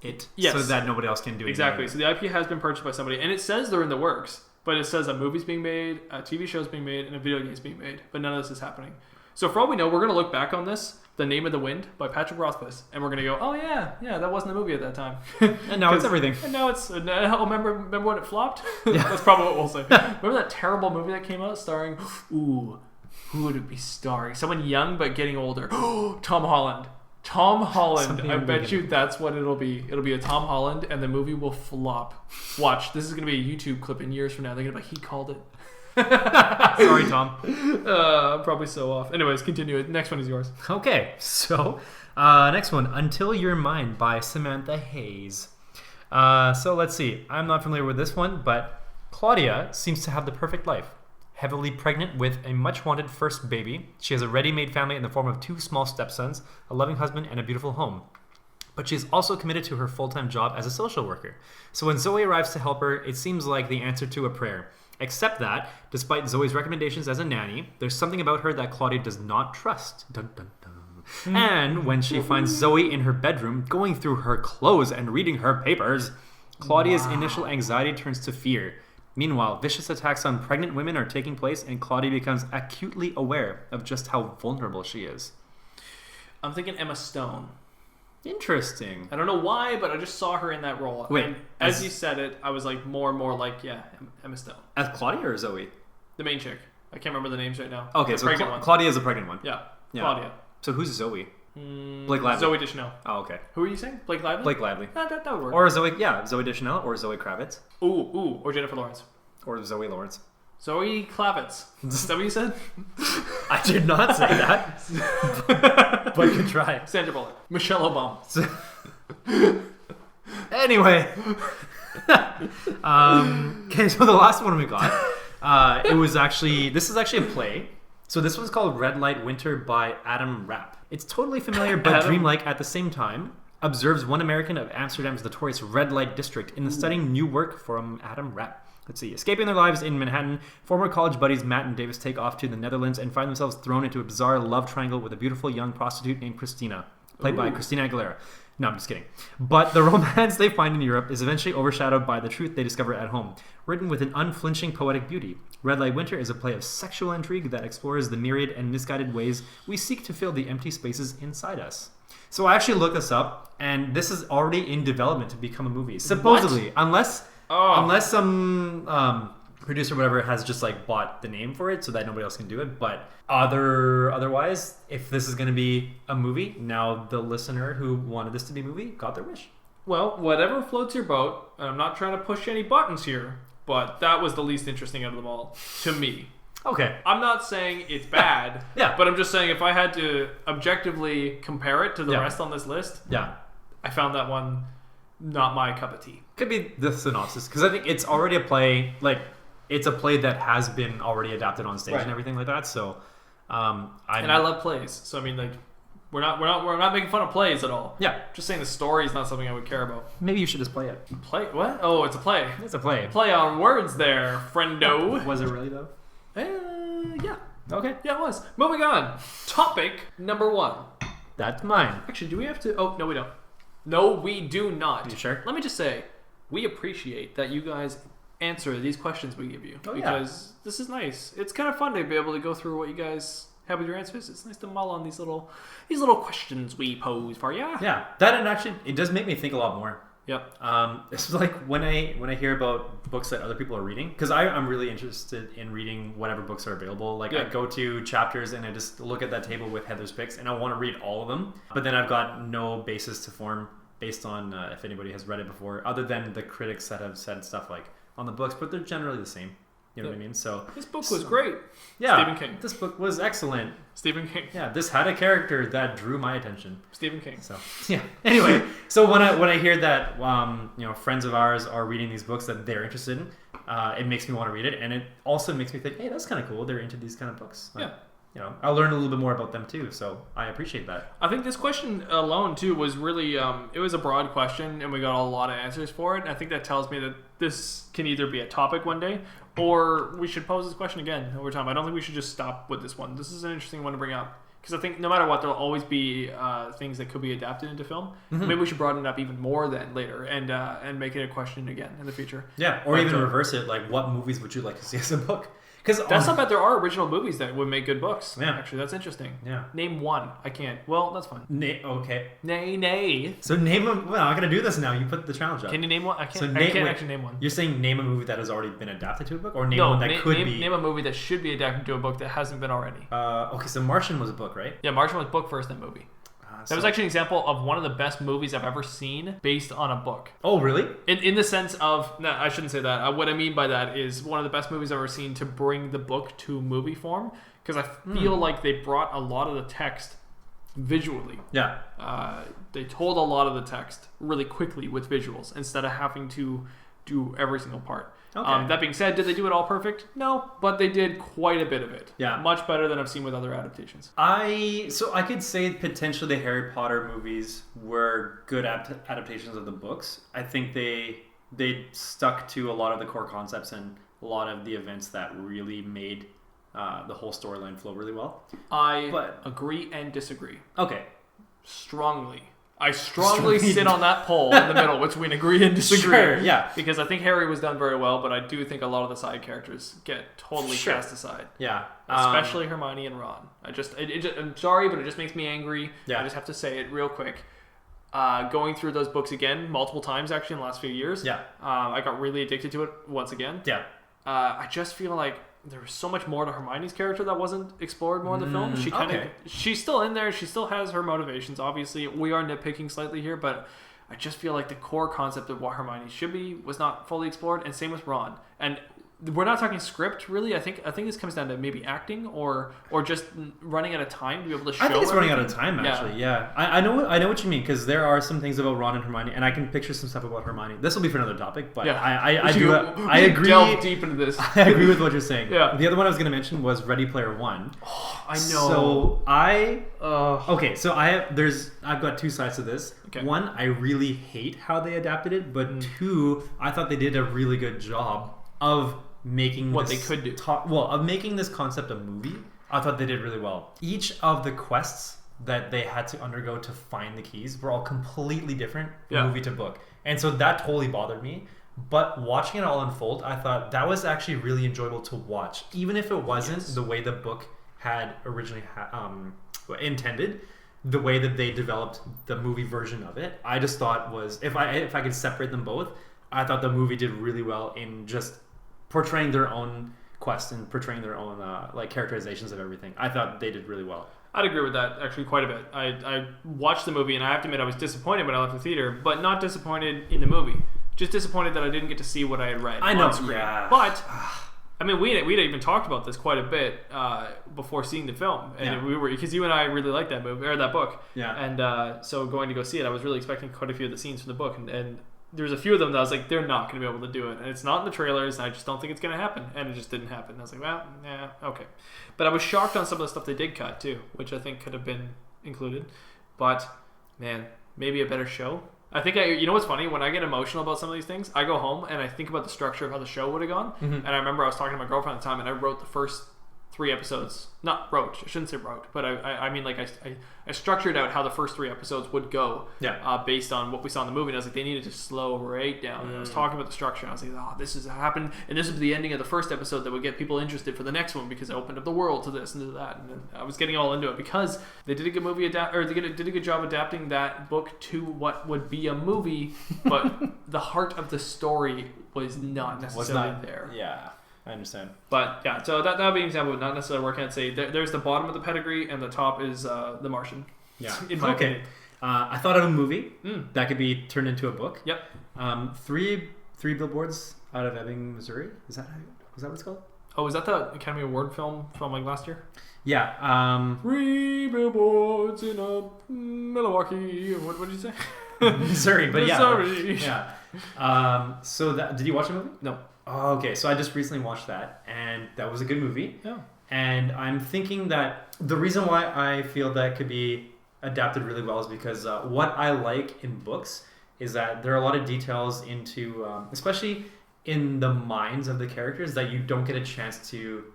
it so that nobody else can do it. Exactly. So the IP has been purchased by somebody. And it says they're in the works. But it says a movie's being made, a TV show's being made, and a video game's being made. But none of this is happening. So for all we know, we're going to look back on this, The Name of the Wind by Patrick Rothfuss, and we're going to go, oh yeah, that wasn't a movie at that time. And now it's everything. And now it's, remember when it flopped? Yeah. That's probably what we'll say. Remember that terrible movie that came out starring, Who would it be starring? Someone young but getting older. Tom Holland. Tom Holland. Something I I'm bet thinking. you that's what it'll be. It'll be a Tom Holland, and the movie will flop. Watch. This is going to be a YouTube clip in years from now. They're going to be like, he called it. Sorry, Tom. I'm probably so off. Anyways, continue. Next one is yours. Okay, so next one, Until You're Mine by Samantha Hayes. So let's see. I'm not familiar with this one, but Claudia seems to have the perfect life. Heavily pregnant with a much-wanted first baby, she has a ready-made family in the form of 2 small stepsons, a loving husband, and a beautiful home. But she is also committed to her full-time job as a social worker. So when Zoe arrives to help her, it seems like the answer to a prayer. Except that, despite Zoe's recommendations as a nanny, there's something about her that Claudia does not trust. Dun, dun, dun. And when she finds Zoe in her bedroom, going through her clothes and reading her papers, Claudia's initial anxiety turns to fear. Meanwhile, vicious attacks on pregnant women are taking place, and Claudia becomes acutely aware of just how vulnerable she is. I'm thinking Emma Stone. Interesting. I don't know why, but I just saw her in that role. Wait, And as you said it, I was like more and more like, yeah, Emma Stone. As Claudia or Zoe? The main chick. I can't remember the names right now. Okay, the so pregnant one. Claudia is a pregnant one. Yeah, Yeah. Claudia. So who's Zoe? Blake Lively. Zoe Deschanel. Oh, okay. Who are you saying? Blake Lively? Blake Lively. That would work. Or Zoe, yeah, Zoe Deschanel or Zoe Kravitz. Ooh, or Jennifer Lawrence. Or Zoe Lawrence. Zoe Kravitz. Is that what you said? I did not say that. But you try. Sandra Bullock. Michelle Obama. Anyway. Okay, so the last one we got, this is actually a play. So this one's called Red Light Winter by Adam Rapp. It's totally familiar but Adam. dreamlike at the same time. Observes one American of Amsterdam's notorious red light district in the stunning new work from Adam Rapp. Let's see. Escaping their lives in Manhattan, former college buddies Matt and Davis take off to the Netherlands and find themselves thrown into a bizarre love triangle with a beautiful young prostitute named Christina, played by Christina Aguilera. No, I'm just kidding. But the romance they find in Europe is eventually overshadowed by the truth they discover at home. Written with an unflinching poetic beauty, Red Light Winter is a play of sexual intrigue that explores the myriad and misguided ways we seek to fill the empty spaces inside us. So I actually looked this up, and this is already in development to become a movie. Supposedly, unless some producer or whatever has just like bought the name for it so that nobody else can do it. But otherwise, if this is going to be a movie, now the listener who wanted this to be a movie got their wish. Well, whatever floats your boat, and I'm not trying to push any buttons here, but that was the least interesting out of them all, to me. Okay. I'm not saying it's bad, Yeah. but I'm just saying if I had to objectively compare it to the rest on this list, Yeah. I found that one not my cup of tea. Could be the synopsis, because I think it's already a play, like, it's a play that has been already adapted on stage and everything like that, so I love plays, so I mean, like, we're not making fun of plays at all. Yeah. Just saying the story is not something I would care about. Maybe you should just play it. Play what? Oh, it's a play. It's a play. Play on words there, friendo. Was it really, though? Yeah. Okay. Yeah, it was. Moving on. Topic number 1. That's mine. Actually, do we have to... Oh, no, we don't. No, we do not. Are you sure? Let me just say, we appreciate that you guys answer these questions we give you. Oh, because this is nice. It's kind of fun to be able to go through what you guys have with your answers. It's nice to mull on these little questions we pose for you. Yeah. That, and actually, it does make me think a lot more. Yep. It's like when I hear about books that other people are reading, because I'm really interested in reading whatever books are available. Like I go to chapters and I just look at that table with Heather's picks, and I want to read all of them. But then I've got no basis to form based on if anybody has read it before, other than the critics that have said stuff like on the books, but they're generally the same. You know what I mean? So this book was great. Yeah, Stephen King. This book was excellent. Stephen King. Yeah, this had a character that drew my attention. Stephen King. So yeah. Anyway, so when I hear that friends of ours are reading these books that they're interested in, it makes me want to read it, and it also makes me think, hey, that's kind of cool. They're into these kind of books. Yeah. I'll learn a little bit more about them too. So I appreciate that. I think this question alone too was really it was a broad question, and we got a lot of answers for it. And I think that tells me that this can either be a topic one day, or we should pose this question again over time. I don't think we should just stop with this one. This is an interesting one to bring up, because I think no matter what, there'll always be things that could be adapted into film. Mm-hmm. Maybe we should broaden it up even more then later, and make it a question again in the future. Yeah, or even reverse it. Like, what movies would you like to see as a book? Because That's not bad. There are original movies that would make good books. Yeah. Actually, that's interesting. Yeah. Name one. I can't. Well, that's fine. Okay. Nay. So name a... Well, I'm going to do this now. You put the challenge up. Can you name one? I can't. So I can't wait, actually name one. You're saying name a movie that has already been adapted to a book? Or name No, one that could be... Name a movie that should be adapted to a book that hasn't been already. Okay, so Martian was a book, right? Yeah, Martian was book first, then movie. That was actually an example of one of the best movies I've ever seen based on a book. Oh, really? In the sense of... No, I shouldn't say that. What I mean by that is one of the best movies I've ever seen to bring the book to movie form. Because I feel like they brought a lot of the text visually. Yeah. They told a lot of the text really quickly with visuals instead of having to do every single part. Okay. That being said, did they do it all perfect? No, but they did quite a bit of it. Yeah. Much better than I've seen with other adaptations. So I could say potentially the Harry Potter movies were good adaptations of the books. I think they stuck to a lot of the core concepts and a lot of the events that really made the whole storyline flow really well. I agree and disagree. Okay. Strongly. I strongly sit on that pole in the middle between agree and disagree. Sure, yeah. Because I think Harry was done very well, but I do think a lot of the side characters get totally cast aside. Yeah. Especially Hermione and Ron. I'm sorry, but it just makes me angry. Yeah. I just have to say it real quick. Going through those books again multiple times actually in the last few years. Yeah. I got really addicted to it once again. Yeah. I just feel like there was so much more to Hermione's character that wasn't explored more in the film. She's still in there. She still has her motivations. Obviously, we are nitpicking slightly here, but I just feel like the core concept of what Hermione should be was not fully explored, and same with Ron. And we're not talking script, really. I think this comes down to maybe acting or just running out of time to be able to show. I think it's running out everything. of time, actually. Yeah. I know what you mean, because there are some things about Ron and Hermione, and I can picture some stuff about Hermione. This will be for another topic, but yeah. I agree. Delve deep into this. I agree with what you're saying. Yeah. The other one I was going to mention was Ready Player One. Oh, I know. So I've got two sides to this. Okay. One, I really hate how they adapted it, but two, I thought they did a really good job of making what they could do. Of making this concept a movie. I thought they did really well. Each of the quests that they had to undergo to find the keys were all completely different movie to book. And so that totally bothered me. But watching it all unfold, I thought that was actually really enjoyable to watch. Even if it wasn't the way the book had originally intended, the way that they developed the movie version of it, I just thought was, if I could separate them both, I thought the movie did really well in just portraying their own quest and portraying their own characterizations of everything. I thought they did really well. I'd agree with that actually quite a bit. I watched the movie and I have to admit I was disappointed when I left the theater, but not disappointed in the movie. Just disappointed that I didn't get to see what I had read on screen. Yeah. But I mean, we'd even talked about this quite a bit before seeing the film, and we were, because you and I really liked that movie or that book. Yeah. And so going to go see it, I was really expecting quite a few of the scenes from the book, and there was a few of them that I was like, they're not going to be able to do it, and it's not in the trailers, and I just don't think it's going to happen, and it just didn't happen. And I was like, well, yeah, okay. But I was shocked on some of the stuff they did cut too, which I think could have been included. But man, maybe a better show. I think you know what's funny? When I get emotional about some of these things, I go home and I think about the structure of how the show would have gone. Mm-hmm. And I remember I was talking to my girlfriend at the time, and I wrote the first 3 episodes. Not wrote. I shouldn't say wrote, but I mean, like I structured out how the first 3 episodes would go. Yeah. Based on what we saw in the movie, and I was like, they needed to slow right down. And I was talking about the structure, and I was like, oh, this has happened, and this is the ending of the first episode that would get people interested for the next one because it opened up the world to this and to that. And then I was getting all into it because they did a good movie did a good job adapting that book to what would be a movie, but the heart of the story was not necessarily there. Yeah. I understand. But yeah, so that would be an example of not necessarily where I can't say there's the bottom of the pedigree and the top is The Martian. Yeah. In my opinion. I thought of a movie that could be turned into a book. Yep. 3 billboards out of Ebbing, Missouri. Is that what it's called? Oh, is that the Academy Award film from like last year? Yeah. 3 billboards in a Milwaukee. What did you say? Missouri, but Missouri. Yeah. So did you watch the movie? No. Oh, okay. So I just recently watched that, and that was a good movie. Yeah. And I'm thinking that the reason why I feel that could be adapted really well is because what I like in books is that there are a lot of details into, especially in the minds of the characters, that you don't get a chance to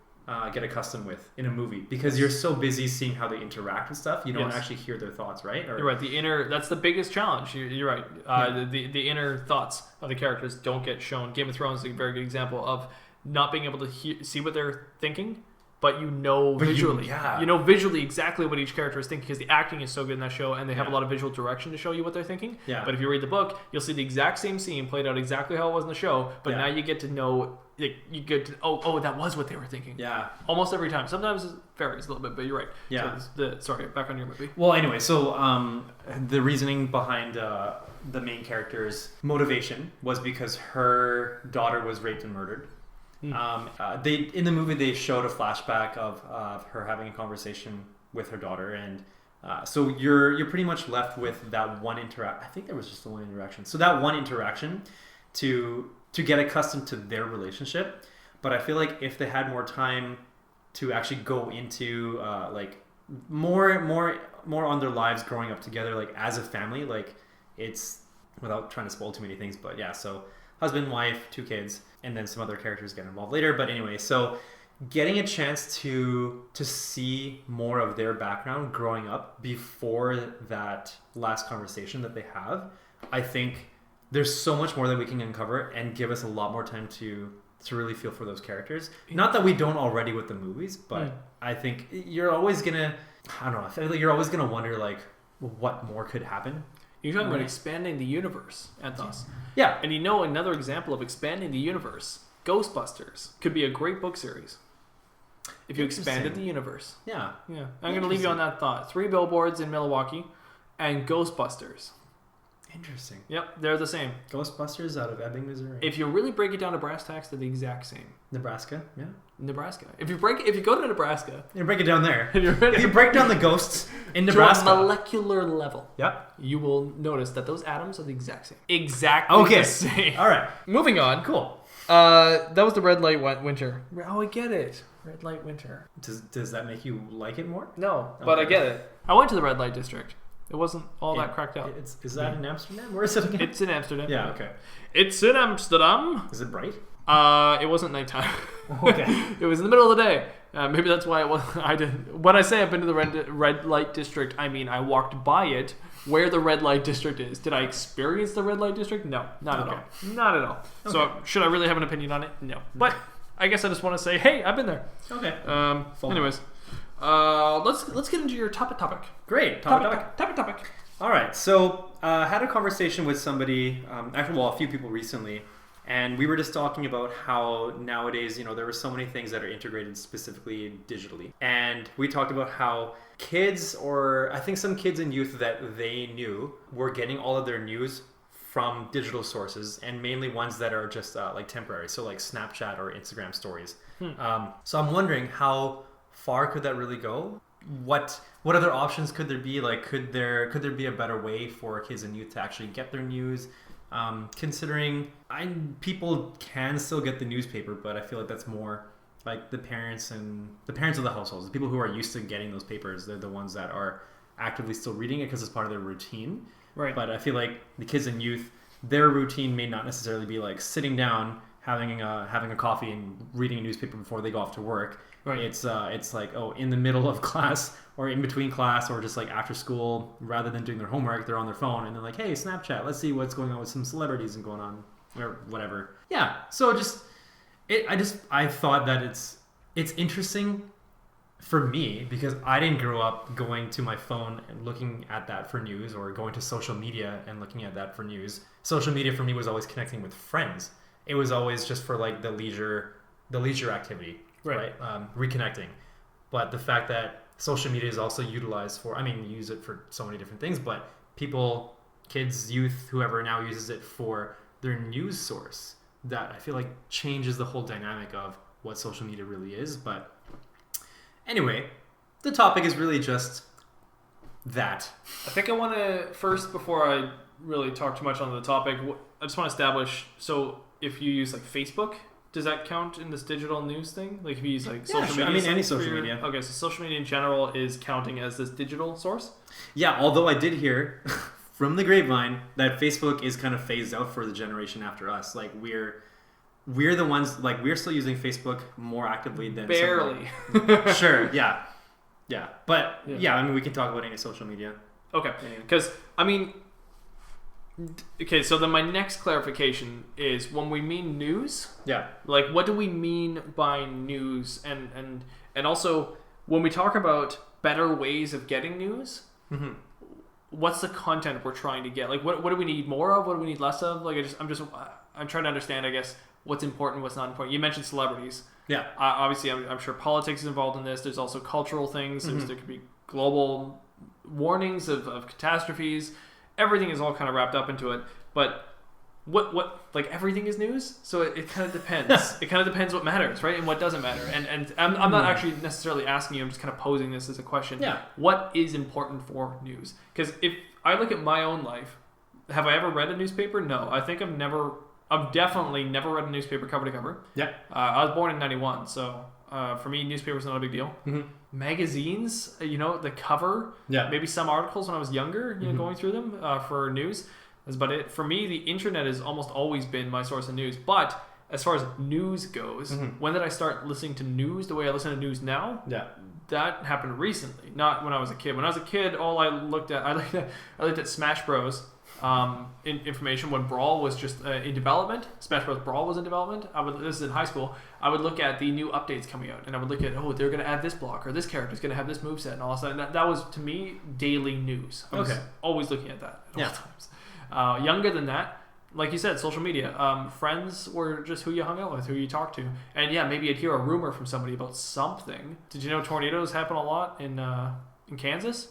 get accustomed with in a movie because you're so busy seeing how they interact and stuff. You don't actually hear their thoughts, right? You're right. That's the biggest challenge. You're right. The inner thoughts of the characters don't get shown. Game of Thrones is a very good example of not being able to see what they're thinking, but visually. Yeah. You know visually exactly what each character is thinking because the acting is so good in that show and they have a lot of visual direction to show you what they're thinking. Yeah. But if you read the book, you'll see the exact same scene played out exactly how it was in the show, but now you get to know, like, you get to, oh, that was what they were thinking. Yeah. Almost every time. Sometimes it varies a little bit, but you're right. Yeah. So sorry, back on your movie. Well, anyway, so the reasoning behind the main character's motivation was because her daughter was raped and murdered. They in the movie they showed a flashback of her having a conversation with her daughter, and so you're pretty much left with that one interaction. I think there was just the one interaction. So that one interaction to get accustomed to their relationship. But I feel like if they had more time to actually go into like more on their lives growing up together, like as a family, like it's, without trying to spoil too many things, but yeah, so husband, wife, 2 kids, and then some other characters get involved later. But anyway, so getting a chance to see more of their background growing up before that last conversation that they have, I think there's so much more that we can uncover and give us a lot more time to really feel for those characters. Not that we don't already with the movies, but I think you're always gonna, I don't know, I feel like you're always gonna wonder like what more could happen. You're talking about expanding the universe, Anth0z. Yeah. And another example of expanding the universe, Ghostbusters, could be a great book series. If you expanded the universe. Yeah. Yeah. I'm going to leave you on that thought. 3 billboards in Milwaukee and Ghostbusters. Interesting. Yep, they're the same. Ghostbusters out of Ebbing, Missouri. If you really break it down to brass tacks, they're the exact same. Nebraska, yeah. Nebraska. If you go to Nebraska, You break it down there. if you break down the ghosts in Nebraska, to a molecular level, yep, you will notice that those atoms are the exact same. Exactly the same. All right. Moving on. Cool. That was the red light winter. Oh, I get it. Red light winter. Does that make you like it more? No, but I get it. I went to the red light district. It wasn't all that cracked out. Is that in Amsterdam? Where is it again? It's in Amsterdam. Yeah, okay. It's in Amsterdam. Is it bright? It wasn't nighttime. Okay. It was in the middle of the day. Maybe that's why it was. I didn't. When I say I've been to the red light district, I mean I walked by it, where the red light district is. Did I experience the red light district? No, not at all. Not at all. Okay. So should I really have an opinion on it? No. But I guess I just want to say, hey, I've been there. Okay. Anyways, let's get into your topic. Great. Topic. All right. So I had a conversation with somebody, a few people recently, and we were just talking about how nowadays, there were so many things that are integrated specifically digitally. And we talked about how kids, or I think some kids and youth that they knew, were getting all of their news from digital sources, and mainly ones that are just like temporary. So like Snapchat or Instagram stories. So I'm wondering, how far could that really go? What other options could there be? Like, could there be a better way for kids and youth to actually get their news? Considering people can still get the newspaper, but I feel like that's more like the parents of the households, the people who are used to getting those papers. They're the ones that are actively still reading it because it's part of their routine. Right. But I feel like the kids and youth, their routine may not necessarily be like sitting down, having a coffee and reading a newspaper before they go off to work. Right. It's like, in the middle of class or in between class or just like after school, rather than doing their homework, they're on their phone and they're like, hey, Snapchat, let's see what's going on with some celebrities and going on or whatever. Yeah. So I thought that it's interesting for me because I didn't grow up going to my phone and looking at that for news, or going to social media and looking at that for news. Social media for me was always connecting with friends. It was always just for like the leisure activity. Right. Reconnecting. But the fact that social media is also utilized for, you use it for so many different things, but people, kids, youth, whoever now uses it for their news source, that I feel like changes the whole dynamic of what social media really is. But anyway, the topic is really just that. I think I want to, first, before I really talk too much on the topic, I just want to establish, so if you use like Facebook, does that count in this digital news thing? Like if you use like social media? Any social media. Okay, so social media in general is counting as this digital source? Yeah, although I did hear from the grapevine that Facebook is kind of phased out for the generation after us. Like we're the ones, like we're still using Facebook more actively than barely. Sure, yeah. But yeah, we can talk about any social media. Okay, because Okay, so then my next clarification is when we mean news, Yeah. like what do we mean by news, and also when we talk about better ways of getting news, what's the content we're trying to get? Like what do we need more of? What do we need less of? Like I'm trying to understand, I guess, what's important, what's not important. You mentioned celebrities. Yeah. Obviously, I'm sure politics is involved in this. There's also cultural things. There could be global warnings of catastrophes. Everything is all kind of wrapped up into it. But what like everything is news, so it kind of depends. It kind of depends what matters, right, and what doesn't matter. And I'm not actually necessarily asking you. I'm just kind of posing this as a question. Yeah. What is important for news? Because if I look at my own life, have I ever read a newspaper? No. I think I've definitely never read a newspaper cover to cover. Yeah. I was born in 91, so for me, newspapers not a big deal. Magazines, the cover, maybe some articles when I was younger, going through them for news. That's about it. For me, the internet has almost always been my source of news. But as far as news goes, when did I start listening to news the way I listen to news now? Yeah. That happened recently, not when I was a kid. When I was a kid, all I looked at, I looked at Smash Bros. Information when Brawl was just in development. Smash Bros. Brawl was in development. This is in high school. I would look at the new updates coming out, and I would look at, they're going to add this block, or this character's going to have this moveset, and all of a sudden that was, to me, daily news. I was always looking at that at all times. Younger than that, like you said, social media. Friends were just who you hung out with, who you talked to. And yeah, maybe I'd hear a rumor from somebody about something. Did you know tornadoes happen a lot in Kansas?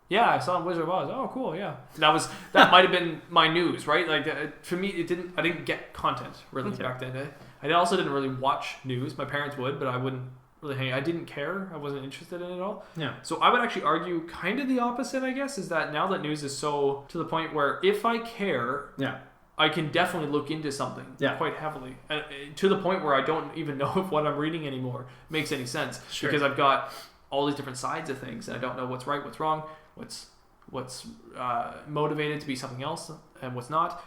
Yeah, I saw in Wizard of Oz. Oh, cool. Yeah, that might have been my news, right? Like for me, I didn't get content really back then. I also didn't really watch news. My parents would, but I wouldn't really hang. I didn't care. I wasn't interested in it at all. Yeah. So I would actually argue kind of the opposite. I guess is that now that news is so to the point where if I care, I can definitely look into something quite heavily, to the point where I don't even know if what I'm reading anymore makes any sense because I've got all these different sides of things and I don't know what's right, what's wrong. What's motivated to be something else and what's not.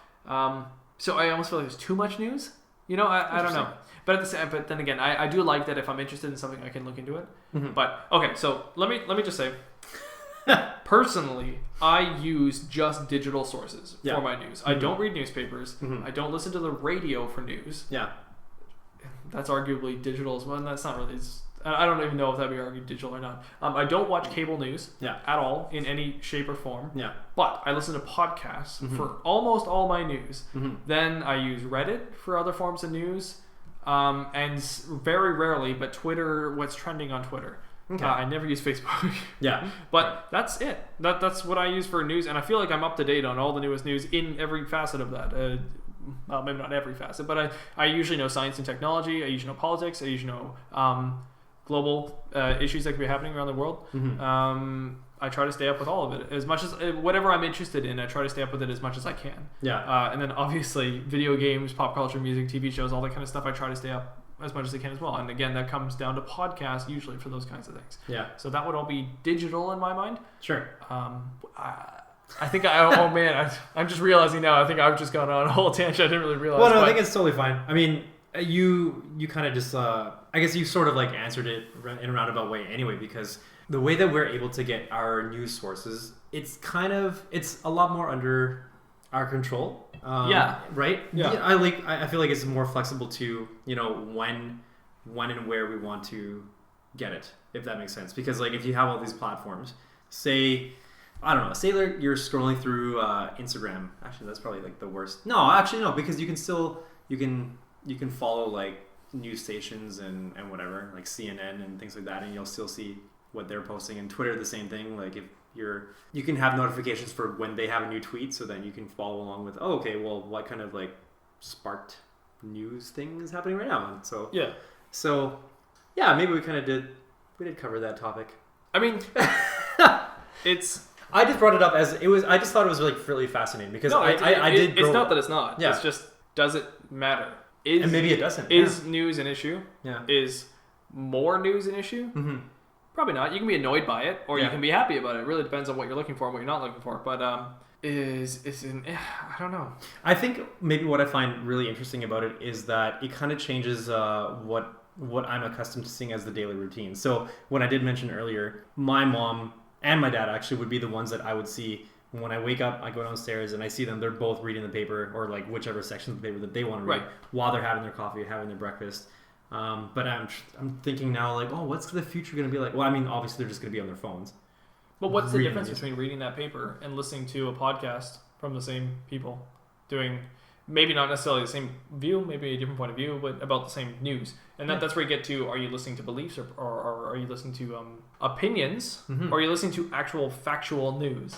So I almost feel like there's too much news. I don't know. But then again, I do like that if I'm interested in something, I can look into it. But okay, so let me just say, personally, I use just digital sources for my news. I don't read newspapers. I don't listen to the radio for news. Yeah, that's arguably digital as well. And that's not really. I don't even know if that'd be argued digital or not. I don't watch cable news at all in any shape or form. Yeah. But I listen to podcasts for almost all my news. Then I use Reddit for other forms of news. And very rarely, but Twitter, what's trending on Twitter. Okay. I never use Facebook. But that's it. That's what I use for news. And I feel like I'm up to date on all the newest news in every facet of that. Well, maybe not every facet, but I usually know science and technology. I usually know politics. I usually know global issues that could be happening around the world. I try to stay up with all of it as much as whatever I'm interested in. I try to stay up with it as much as I can. And then obviously video games, pop culture, music, TV shows, all that kind of stuff. I try to stay up as much as I can as well. And again, that comes down to podcasts usually for those kinds of things. So that would all be digital in my mind. Sure. I think I'm just realizing now. I think I've just gone on a whole tangent. I didn't really realize. Well, no, I think it's totally fine. I mean, you kind of just I guess you sort of like answered it in a roundabout way anyway, because the way that we're able to get our news sources, it's a lot more under our control. Right. I feel like it's more flexible to when and where we want to get it, if that makes sense. Because like if you have all these platforms, say you're scrolling through Instagram. Actually, that's probably like the worst. No, actually no, because you can follow like news stations and whatever, like CNN and things like that, and you'll still see what they're posting. And Twitter, the same thing. Like if you can have notifications for when they have a new tweet, so then you can follow along with, what kind of like sparked news thing is happening right now. And so maybe we did cover that topic. I mean, I just brought it up as it was. I just thought it was like really fascinating because it's not that it's not. Yeah. It's just, does it matter? And maybe it doesn't. Is news an issue? Yeah. Is more news an issue? Probably not. You can be annoyed by it, or you can be happy about it. It really depends on what you're looking for and what you're not looking for. But I don't know. I think maybe what I find really interesting about it is that it kind of changes what I'm accustomed to seeing as the daily routine. So when I did mention earlier, my mom and my dad actually would be the ones that I would see When I wake up, I go downstairs and I see them. They're both reading the paper or like whichever section of the paper that they want to read while they're having their coffee, having their breakfast. But I'm thinking now, like, oh, what's the future going to be like? Well, I mean, obviously they're just going to be on their phones. But what's the difference between reading that paper and listening to a podcast from the same people doing maybe not necessarily the same view, maybe a different point of view, but about the same news? And that's where you get to, are you listening to beliefs or are you listening to opinions or are you listening to actual factual news?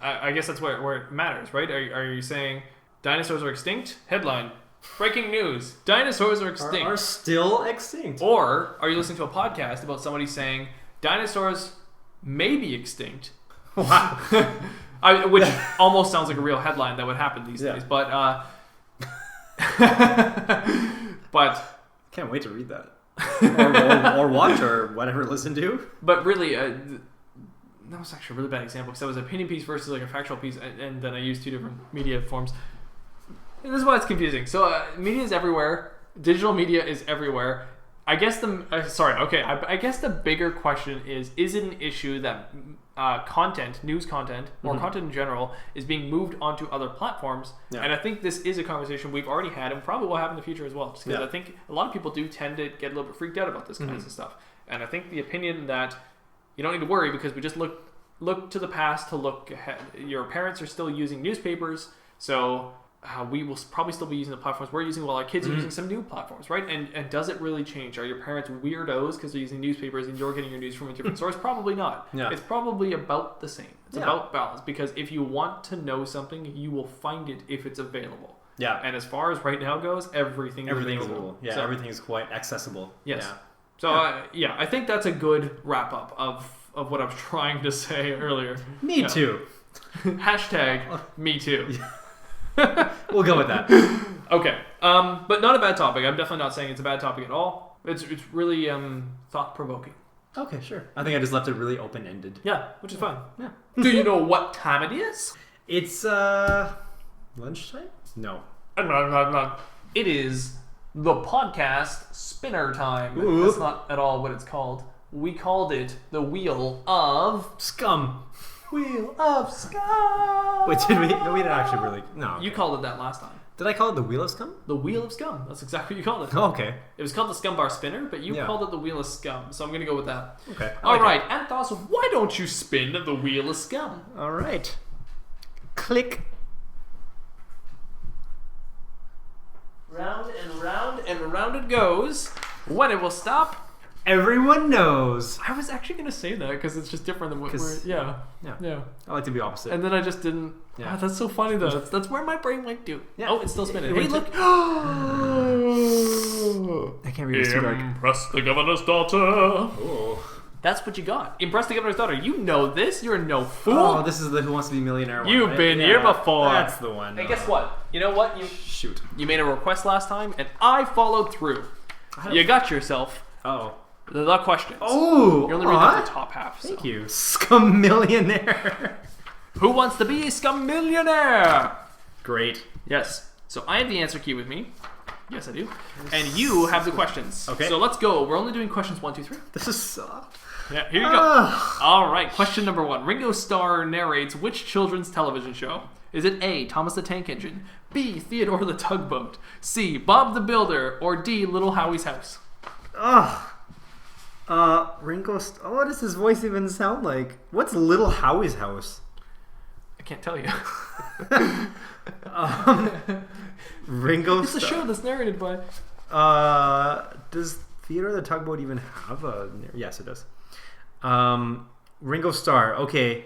I guess that's where it matters, right? Are you saying dinosaurs are extinct? Headline, breaking news, dinosaurs are extinct. Are still extinct. Or are you listening to a podcast about somebody saying dinosaurs may be extinct? Wow. Which almost sounds like a real headline that would happen these days. But but can't wait to read that. or watch or whatever listen to. But really, that was actually a really bad example because that was an opinion piece versus like a factual piece, and then I used two different media forms. And this is why it's confusing. So media is everywhere. Digital media is everywhere. I guess I guess the bigger question is it an issue that content, news content, or content in general, is being moved onto other platforms? Yeah. And I think this is a conversation we've already had and probably will have in the future as well. Just because I think a lot of people do tend to get a little bit freaked out about this kinds of stuff. And I think the opinion that you don't need to worry because we just look to the past to look ahead. Your parents are still using newspapers, so we will probably still be using the platforms we're using while our kids are using some new platforms, right? And does it really change? Are your parents weirdos because they're using newspapers and you're getting your news from a different source? Probably not. Yeah. It's probably about the same. It's about balance, because if you want to know something, you will find it if it's available. Yeah. And as far as right now goes, everything is available. Yeah, so, everything is quite accessible. Yes. Yeah. So, I think that's a good wrap-up of what I was trying to say earlier. Me too. Hashtag me too. We'll go with that. Okay. But not a bad topic. I'm definitely not saying it's a bad topic at all. It's really thought-provoking. Okay, sure. I think I just left it really open-ended. Yeah, which is fine. Yeah. Do you know what time it is? It's lunchtime? No. It is the podcast spinner time. Ooh. That's not at all what it's called. We called it the Wheel of Scum. Wheel of Scum. Wait, did we? No, we didn't actually really. No. Okay. You called it that last time. Did I call it the Wheel of Scum? The Wheel of Scum. That's exactly what you called it. Oh, okay. It was called the Scumm Bar Spinner, but you called it the Wheel of Scum. So I'm going to go with that. Okay. All right, Anth0z, why don't you spin the Wheel of Scum? All right. Click. Round and round and round it goes. When it will stop, everyone knows. I was actually going to say that because it's just different than what we're... Yeah. I like to be opposite. And then I just didn't... Yeah. Oh, that's so funny, though. That's where my brain went to. Yeah. Oh, it's still spinning. Hey, look. I can't read. It's too dark. Impress the governor's daughter. Oh. That's what you got. Impress the governor's daughter. You know this. You're no fool. Oh, this is the Who Wants to Be a Millionaire one. You've been here before. That's the one. Hey, guess what? You know what? Shoot. You made a request last time, and I followed through. You got yourself... the questions. Oh, you're only reading the top half. Thank you. Scum Millionaire. Who wants to be a Scum Millionaire? Great. Yes. So I have the answer key with me. Yes, I do. And you have the questions. Okay. So let's go. We're only doing questions 1, 2, 3. This is soft. Yeah. Here you go. All right. Question number 1. Ringo Starr narrates which children's television show? Is it A, Thomas the Tank Engine, B, Theodore the Tugboat, C, Bob the Builder, or D, Little Howie's House? Ringo Starr. What does his voice even sound like? What's Little Howie's House? I can't tell you. Ringo It's a show that's narrated by... does Theodore the Tugboat even have a... Yes, it does. Ringo Starr. Okay.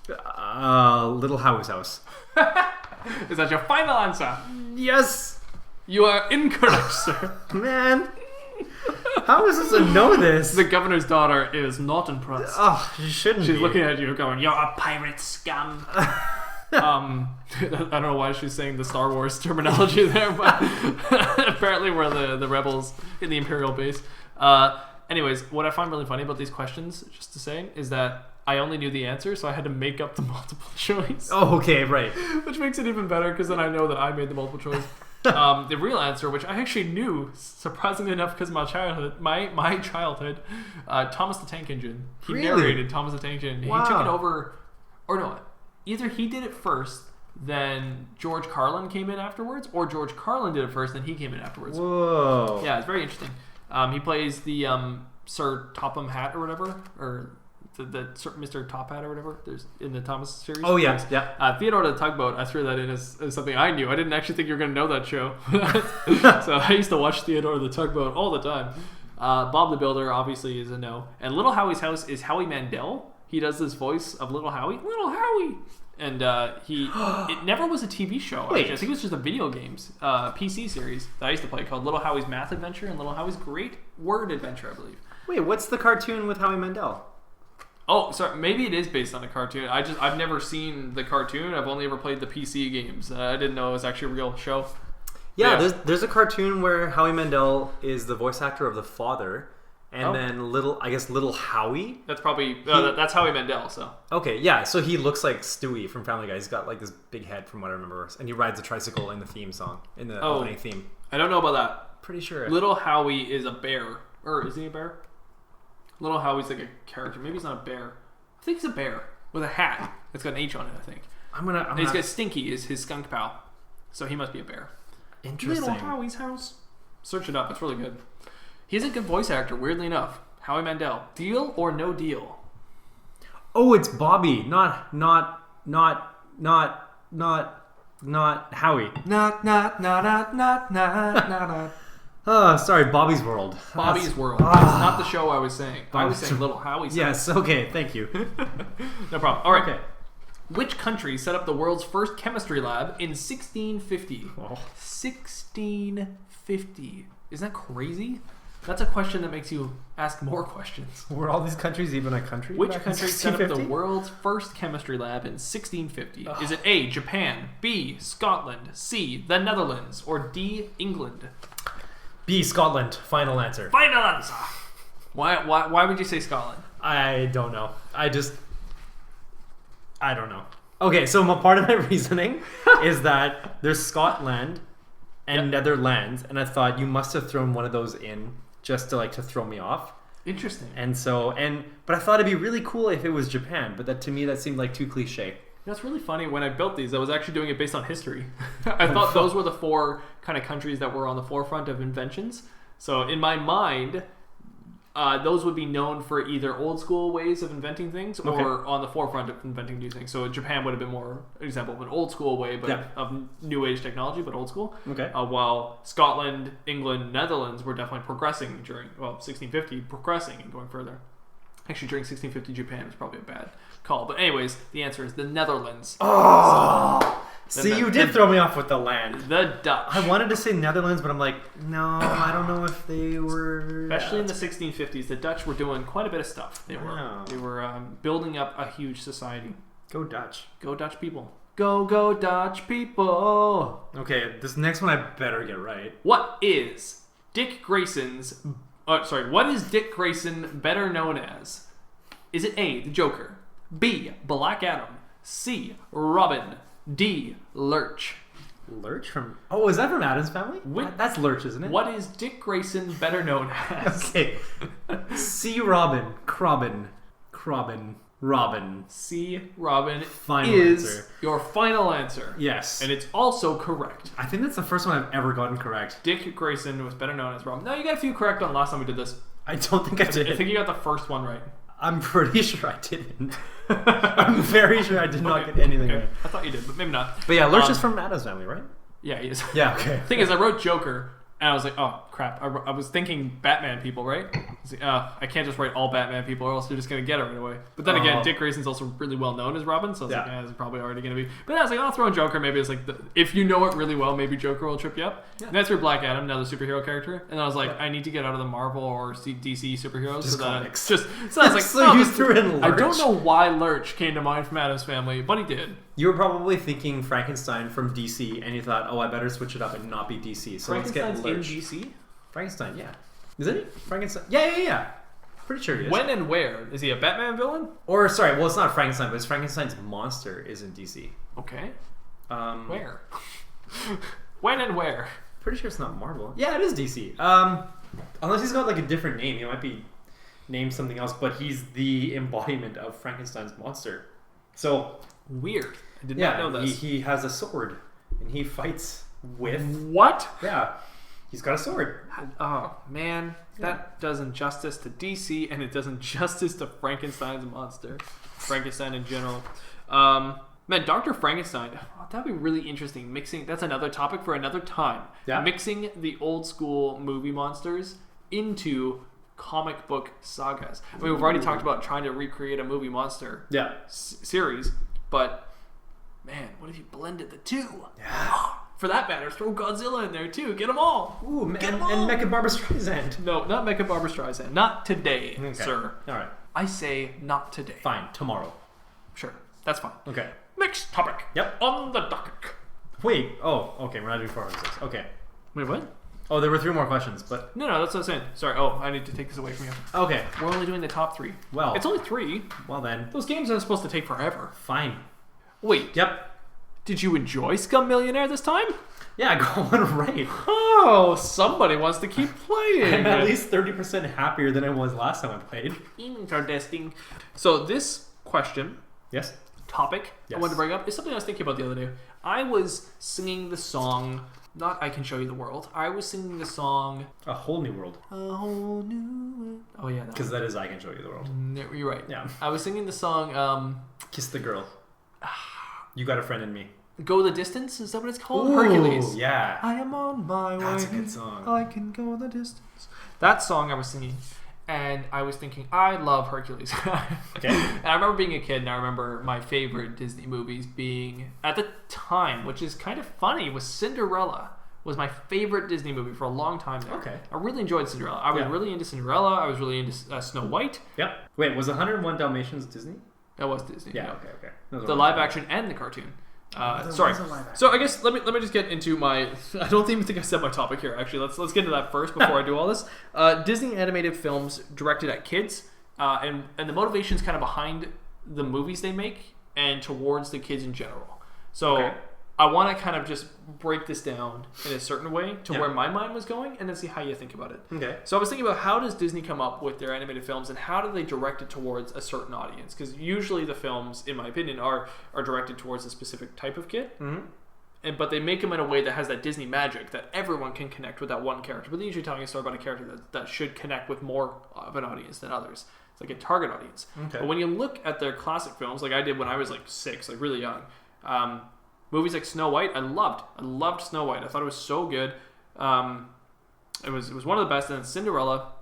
Little Howie's House. Is that your final answer? Yes. You are incorrect, sir. Man. How is this to know this? The governor's daughter is not impressed. Oh, she shouldn't She's looking at you going, you're a pirate scum. I don't know why she's saying the Star Wars terminology there, but apparently we're the rebels in the Imperial base. Anyways, what I find really funny about these questions, just to say, is that I only knew the answer, so I had to make up the multiple choice. Oh, okay, right. Which makes it even better, because then I know that I made the multiple choice. The real answer, which I actually knew, surprisingly enough, because of my childhood, Thomas the Tank Engine. He narrated Thomas the Tank Engine. Wow. He took it over or no, either he did it first, then George Carlin came in afterwards, or George Carlin did it first, then he came in afterwards. Whoa. Yeah, it's very interesting. He plays the Sir Topham Hatt or whatever, or the Mr. Top Hat or whatever. There's in the Thomas series. Oh yeah, yeah. Theodore the Tugboat. I threw that in as something I knew. I didn't actually think you were going to know that show. So I used to watch Theodore the Tugboat all the time. Bob the Builder obviously is a no. And Little Howie's house is Howie Mandel. He does this voice of Little Howie. Little Howie. And it never was a TV show. Wait. Actually. I think it was just a video games PC series that I used to play called Little Howie's Math Adventure and Little Howie's Great Word Adventure, I believe. Wait, what's the cartoon with Howie Mandel? Oh, sorry. Maybe it is based on a cartoon. I've never seen the cartoon. I've only ever played the PC games. I didn't know it was actually a real show. Yeah, there's a cartoon where Howie Mandel is the voice actor of the father, and then Little Howie. That's probably that's Howie Mandel. So okay, yeah. So he looks like Stewie from Family Guy. He's got like this big head, from what I remember, and he rides a tricycle in the theme song, in the opening theme. I don't know about that. Pretty sure. Little Howie is a bear, or is he a bear? Little Howie's like a character. Maybe he's not a bear. I think he's a bear with a hat. It's got an H on it, I think. He's got Stinky is his skunk pal, so he must be a bear. Interesting. Little Howie's house. Search it up. It's really good. He's a good voice actor. Weirdly enough, Howie Mandel. Deal or no deal? Oh, it's Bobby, not Howie. Not. Oh, sorry, Bobby's World. Bobby's World. That's not the show I was saying. I was saying Little Howie's. Yes, okay, thank you. No problem. All right. Okay. Which country set up the world's first chemistry lab in 1650? Oh. 1650. Isn't that crazy? That's a question that makes you ask more questions. Were all these countries even a country? Which country set up the world's first chemistry lab in 1650? Ugh. Is it A, Japan, B, Scotland, C, the Netherlands, or D, England? B, Scotland. Final answer. Final answer. Why would you say Scotland? I don't know. I don't know. Okay, so part of my reasoning is that there's Scotland and Netherlands, and I thought you must have thrown one of those in just to throw me off. Interesting. But I thought it'd be really cool if it was Japan, but to me that seemed like too cliche. That's really funny. When I built these, I was actually doing it based on history. I thought those were the four kind of countries that were on the forefront of inventions. So in my mind, those would be known for either old school ways of inventing things or on the forefront of inventing new things. So Japan would have been more an example of an old school way, but of new age technology, but old school. Okay. While Scotland, England, Netherlands were definitely progressing during 1650, progressing and going further. Actually, during 1650, Japan was probably a bad call. But anyways, the answer is the Netherlands. Oh! See, you did throw me off with the land. The Dutch. I wanted to say Netherlands, but I'm like, no, I don't know if they were... Especially in the 1650s, the Dutch were doing quite a bit of stuff. They were building up a huge society. Go Dutch. Go Dutch people. Go Dutch people. Okay, this next one I better get right. What is Dick Grayson better known as? Is it A, the Joker, B, Black Adam, C, Robin, D, Lurch? Lurch from... Oh, is that from Addams Family? That's Lurch, isn't it? What is Dick Grayson better known as? Okay. C, Robin. Robin. C, Robin final is answer. Your final answer. Yes. And it's also correct. I think that's the first one I've ever gotten correct. Dick Grayson was better known as Robin. No, you got a few correct on last time we did this. I don't think I did. I think you got the first one right. I'm pretty sure I didn't. I'm very sure I did not get anything right. I thought you did, but maybe not. But yeah, Lurch is from Addams Family, right? Yeah, he is. Yeah, okay. The thing is, I wrote Joker, and I was like, oh, crap. I was thinking Batman people, right? I was like, I can't just write all Batman people, or else they're just going to get it right away. But then again, Dick Grayson's also really well known as Robin, so I was like, it's probably already going to be. But then I was like, I'll throw in Joker. Maybe it's like, if you know it really well, maybe Joker will trip you up. Yeah. And that's where Black Adam, another superhero character. And I was like, I need to get out of the Marvel or DC superheroes. Just so comics. So I was like, so you threw in Lurch. I don't know why Lurch came to mind from Addams Family, but he did. You were probably thinking Frankenstein from DC, and you thought, oh, I better switch it up and not be DC. So let's get Lurch. in DC? Frankenstein, yeah. Isn't he? Frankenstein? Yeah. Pretty sure he is. When and where? Is he a Batman villain? Or, sorry, well, it's not Frankenstein, but it's Frankenstein's monster is in DC. Okay. Where? Where? When and where? Pretty sure it's not Marvel. Yeah, it is DC. Unless he's got like a different name. He might be named something else, but he's the embodiment of Frankenstein's monster. So Weird. I did not know this. He has a sword, and he fights with... What? Yeah, he's got a sword. Oh, man. That does injustice to DC, and it does injustice to Frankenstein's monster. Frankenstein in general. Man, Dr. Frankenstein, that'd be really interesting. Mixing, that's another topic for another time. Yeah. Mixing the old school movie monsters into comic book sagas. I mean, we've already talked about trying to recreate a movie monster series, but man, what if you blended the two? Yeah. For that matter, throw Godzilla in there too. Get them all. Ooh, and Mecha Barbra Streisand. No, not Mecha Barbra Streisand. Not today, sir. All right. I say not today. Fine. Tomorrow. Sure. That's fine. Okay. Next topic. Yep. On the docket. Wait. Oh, okay. We're not doing 406. Okay. Wait, what? Oh, there were 3 more questions, but... No, that's what I'm saying. Sorry. Oh, I need to take this away from you. Okay. We're only doing the top 3. Well... It's only 3. Well, then. Those games aren't supposed to take forever. Fine. Wait. Yep. Did you enjoy Scum Millionaire this time? Yeah, going right. Oh, somebody wants to keep playing. I'm at least 30% happier than I was last time I played. Interesting. So this question... Yes? Topic Yes. I wanted to bring up is something I was thinking about the other day. I was singing the song, not I Can Show You the World. I was singing the song A Whole New World. A Whole New World. Oh yeah, Because that is I Can Show You the World. You're right. Yeah. I was singing the song Kiss the Girl. You Got a Friend in Me. Go the Distance. Is that what it's called? Ooh, Hercules. Yeah. I am on my way. That's a good song. I can go the distance. That song I was singing. And I was thinking, I love Hercules. Okay. And I remember being a kid, and I remember my favorite Disney movies being, at the time, which is kind of funny, was Cinderella. Was my favorite Disney movie for a long time there. Okay. I really enjoyed Cinderella. I was really into Cinderella. I was really into Snow White. Yep. Wait, was 101 Dalmatians Disney? That was Disney. Yeah, okay. The live action and the cartoon. Sorry. was a live action. So I guess let me just get into my. I don't even think I said my topic here. Actually, let's get into that first before I do all this. Disney animated films directed at kids, and the motivations kind of behind the movies they make and towards the kids in general. So I want to kind of just break this down in a certain way to where my mind was going, and then see how you think about it. Okay. So I was thinking about how does Disney come up with their animated films, and how do they direct it towards a certain audience? Because usually the films, in my opinion, are directed towards a specific type of kid. Mm-hmm. But they make them in a way that has that Disney magic that everyone can connect with that one character. But they're usually telling a story about a character that should connect with more of an audience than others. It's like a target audience. Okay. But when you look at their classic films, like I did when I was like 6, like really young, movies like Snow White, I loved Snow White. I thought it was so good. It was one of the best. And then Cinderella,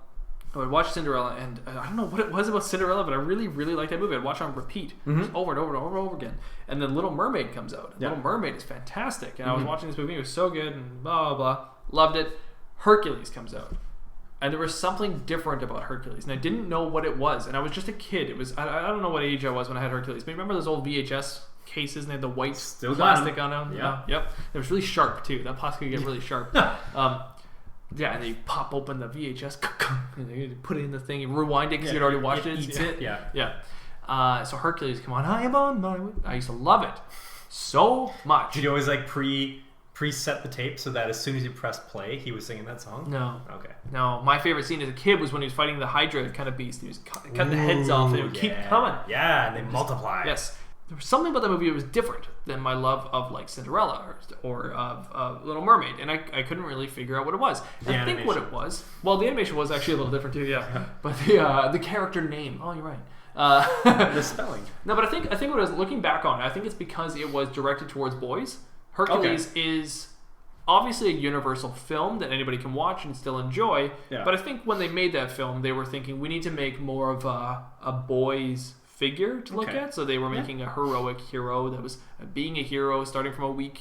I would watch Cinderella, and I don't know what it was about Cinderella, but I really, really liked that movie. I'd watch it on repeat just over and over and over and over again. And then Little Mermaid comes out. And Little Mermaid is fantastic. And I was watching this movie, it was so good, and blah, blah, blah. Loved it. Hercules comes out. And there was something different about Hercules, and I didn't know what it was. And I was just a kid. It was I don't know what age I was when I had Hercules, but remember those old VHS cases, and they had the white plastic on them? Yeah. Yep. It was really sharp, too. That plastic could get really sharp. Yeah, and then you pop open the VHS, and you put it in the thing, you rewind it because you'd already watched it. Eats it. Yeah. So Hercules, come on, I am on my way. I used to love it so much. Did you always like preset the tape so that as soon as you press play, he was singing that song? No. Okay. No, my favorite scene as a kid was when he was fighting the Hydra kind of beast. He was cutting the heads off, and it would keep coming. Yeah, and they multiply. Yes. There was something about that movie that was different than my love of like Cinderella or of Little Mermaid, and I couldn't really figure out what it was. I think what it was. Well, the animation was actually a little different too, yeah. But the character name. Oh, you're right. The spelling. No, but I think what I was looking back on, I think it's because it was directed towards boys. Hercules is obviously a universal film that anybody can watch and still enjoy. Yeah. But I think when they made that film, they were thinking we need to make more of a boy's figure to look at. So they were making a heroic hero that was being a hero, starting from a weak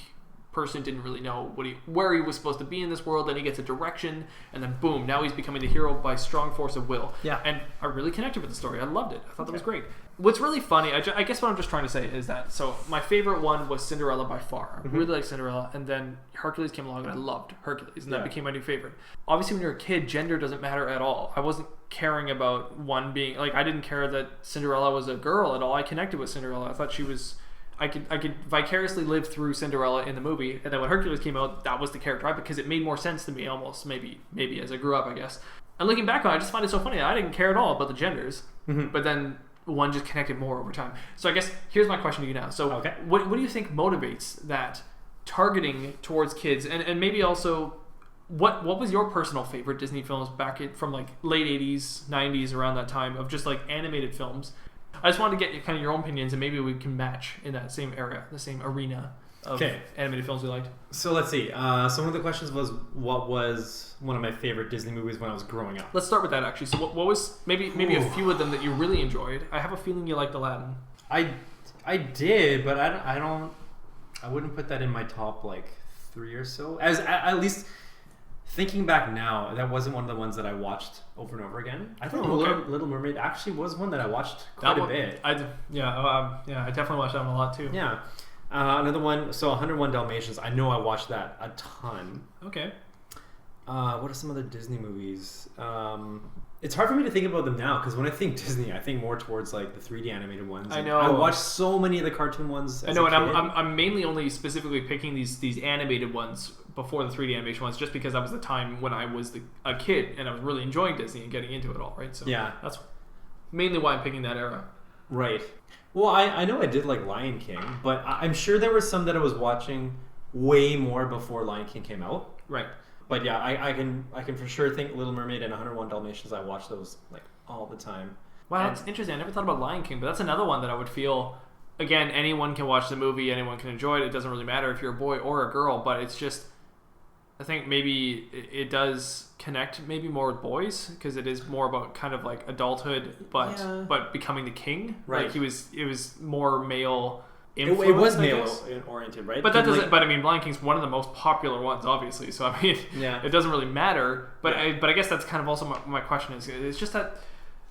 person, didn't really know where he was supposed to be in this world. Then he gets a direction, and then boom, now he's becoming the hero by strong force of will. Yeah. And I really connected with the story. I loved it. I thought that was great. What's really funny, I guess what I'm just trying to say is that, so my favorite one was Cinderella by far. I really liked Cinderella, and then Hercules came along, and I loved Hercules, and that became my new favorite. Obviously, when you're a kid, gender doesn't matter at all. I wasn't caring about one being, like, I didn't care that Cinderella was a girl at all. I connected with Cinderella. I thought she was, I could vicariously live through Cinderella in the movie, and then when Hercules came out, that was the character, because it made more sense to me almost, maybe as I grew up, I guess. And looking back on it, I just find it so funny that I didn't care at all about the genders, but then one just connected more over time. So I guess here's my question to you now. So Okay. what do you think motivates that targeting towards kids, and maybe also what was your personal favorite Disney films from like late 80s, 90s, around that time, of just like animated films? I just wanted to get kind of your own opinions, and maybe we can match in that same area, the same arena of animated films we liked. So let's see. So one of the questions was, what was one of my favorite Disney movies when I was growing up? Let's start with that, actually. So what was maybe a few of them that you really enjoyed? I have a feeling you liked Aladdin. I did, but I wouldn't put that in my top like 3 or so. As at least thinking back now, that wasn't one of the ones that I watched over and over again. I think Little Mermaid actually was one that I watched quite a bit. I definitely watched that one a lot too. Yeah. Another one, so 101 Dalmatians. I know I watched that a ton. Okay. What are some other Disney movies? It's hard for me to think about them now, because when I think Disney, I think more towards like the 3D animated ones. I know. I watched so many of the cartoon ones. I know, and I'm mainly only specifically picking these animated ones before the 3D animation ones, just because that was the time when I was a kid and I was really enjoying Disney and getting into it all, right? So yeah, that's mainly why I'm picking that era. Right. Well, I know I did like Lion King, but I'm sure there were some that I was watching way more before Lion King came out. Right. But yeah, I can for sure think Little Mermaid and 101 Dalmatians. I watched those like all the time. Wow, that's interesting. I never thought about Lion King, but that's another one that I would feel, again, anyone can watch the movie, anyone can enjoy it. It doesn't really matter if you're a boy or a girl, but it's just, I think maybe it does connect maybe more with boys, because it is more about kind of like adulthood, but becoming the king. Right. Like it was more male. It was male oriented, right? But that doesn't. Like, but I mean, Lion King's one of the most popular ones, obviously. So I mean, it doesn't really matter. But I guess that's kind of also my question is. It's just that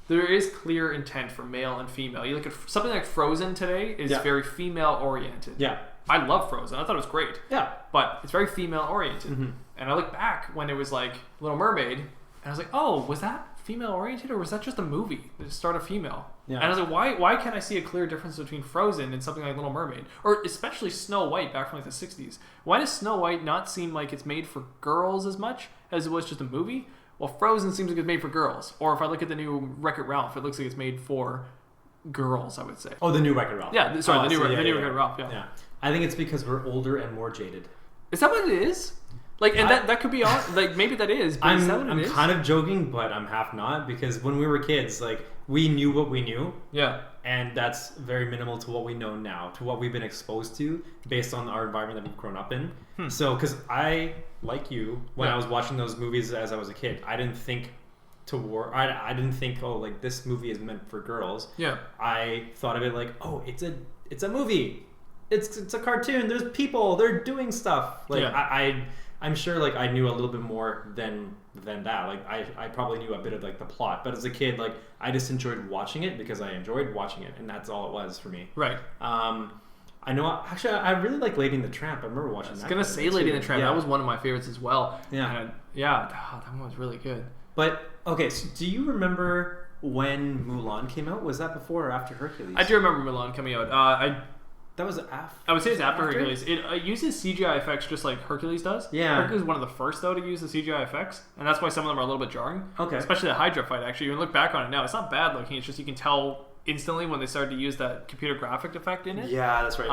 there is clear intent for male and female. You look at something like Frozen today is very female oriented. Yeah, I love Frozen. I thought it was great. Yeah, but it's very female oriented. Mm-hmm. And I look back when it was like Little Mermaid, and I was like, oh, was that female oriented, or was that just a movie that started female? Yeah. And I was like, why can't I see a clear difference between Frozen and something like Little Mermaid, or especially Snow White back from like the 60s? Why does Snow White not seem like it's made for girls as much as it was just a movie? Well, Frozen seems like it's made for girls. Or if I look at the new Wreck-It Ralph, it looks like it's made for girls, I would say. Oh, the new Wreck-It Ralph. Yeah, sorry, the new Wreck-It Ralph. Yeah. I think it's because we're older and more jaded. Is that what it is? Like, and that could be all, like, maybe that is. But is that what it is? I'm kind of joking, but I'm half not, because when we were kids, like, we knew what we knew. Yeah. And that's very minimal to what we know now, to what we've been exposed to based on our environment that we've grown up in. So, because I, like you, when I was watching those movies as I was a kid, I didn't think I didn't think, oh, like, this movie is meant for girls. Yeah. I thought of it like, oh, it's a movie. It's a cartoon. There's people. They're doing stuff. Like, I'm sure, like, I knew a little bit more than that. Like, I probably knew a bit of, like, the plot. But as a kid, like, I just enjoyed watching it because I enjoyed watching it, and that's all it was for me. Right. I know, actually, I really like Lady and the Tramp. I remember watching that. I was going to say Lady and the Tramp. That was one of my favorites as well. Yeah. And that one was really good. But, okay, so do you remember when Mulan came out? Was that before or after Hercules? I do remember Mulan coming out. That was after. I would say it's after Hercules. It uses CGI effects just like Hercules does. Yeah. Hercules is one of the first, though, to use the CGI effects. And that's why some of them are a little bit jarring. Okay. Especially the Hydra fight, actually. You can look back on it now. It's not bad looking. It's just you can tell instantly when they started to use that computer graphic effect in it. Yeah, that's right.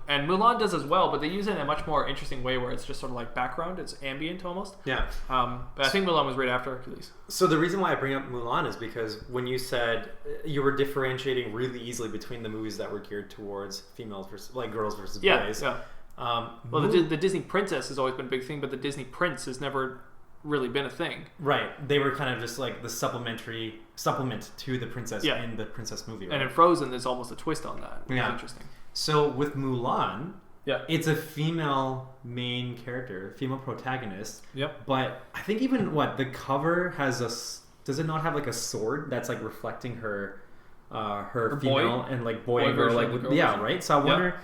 And Mulan does as well, but they use it in a much more interesting way where it's just sort of like background. It's ambient almost. Yeah. But I think Mulan was right after Hercules. So the reason why I bring up Mulan is because when you said you were differentiating really easily between the movies that were geared towards females versus, like, girls versus boys. Yeah. Well, the Disney princess has always been a big thing, but the Disney prince has never really been a thing. Right. They were kind of just like the supplement to the princess in the princess movie. Right? And in Frozen, there's almost a twist on that. Yeah. Interesting. So with Mulan, it's a female main character, female protagonist. Yep. But I think even the cover has does it not have like a sword that's like reflecting her female and like boy and girl, like right? So I wonder,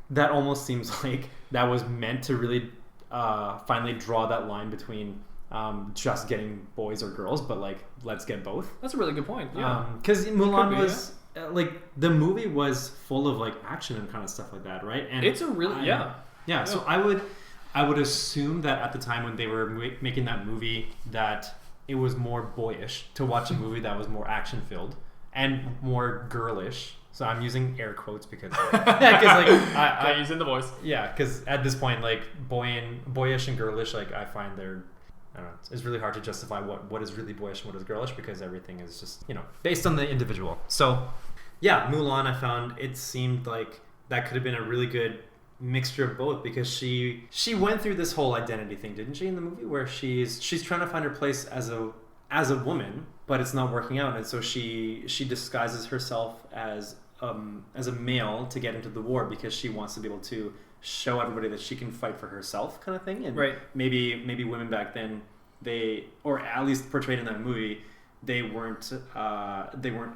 that almost seems like that was meant to really finally draw that line between just getting boys or girls, but like, let's get both. That's a really good point. Yeah. Because Mulan was like, the movie was full of like action and kind of stuff like that, right? And it's a really yeah. So I would assume that at the time when they were making that movie, that it was more boyish to watch a movie that was more action filled. and more girlish. So I'm using air quotes because I using the voice. Yeah, because at this point, like boyish and girlish, like I find they're, I don't know, it's really hard to justify what is really boyish and what is girlish because everything is just, based on the individual. So yeah, Mulan, I found it seemed like that could have been a really good mixture of both because she went through this whole identity thing, didn't she, in the movie, where she's trying to find her place as a woman, but it's not working out, and so she disguises herself as a male to get into the war because she wants to be able to show everybody that she can fight for herself, kind of thing. And right. maybe women back then, or at least portrayed in that movie, they weren't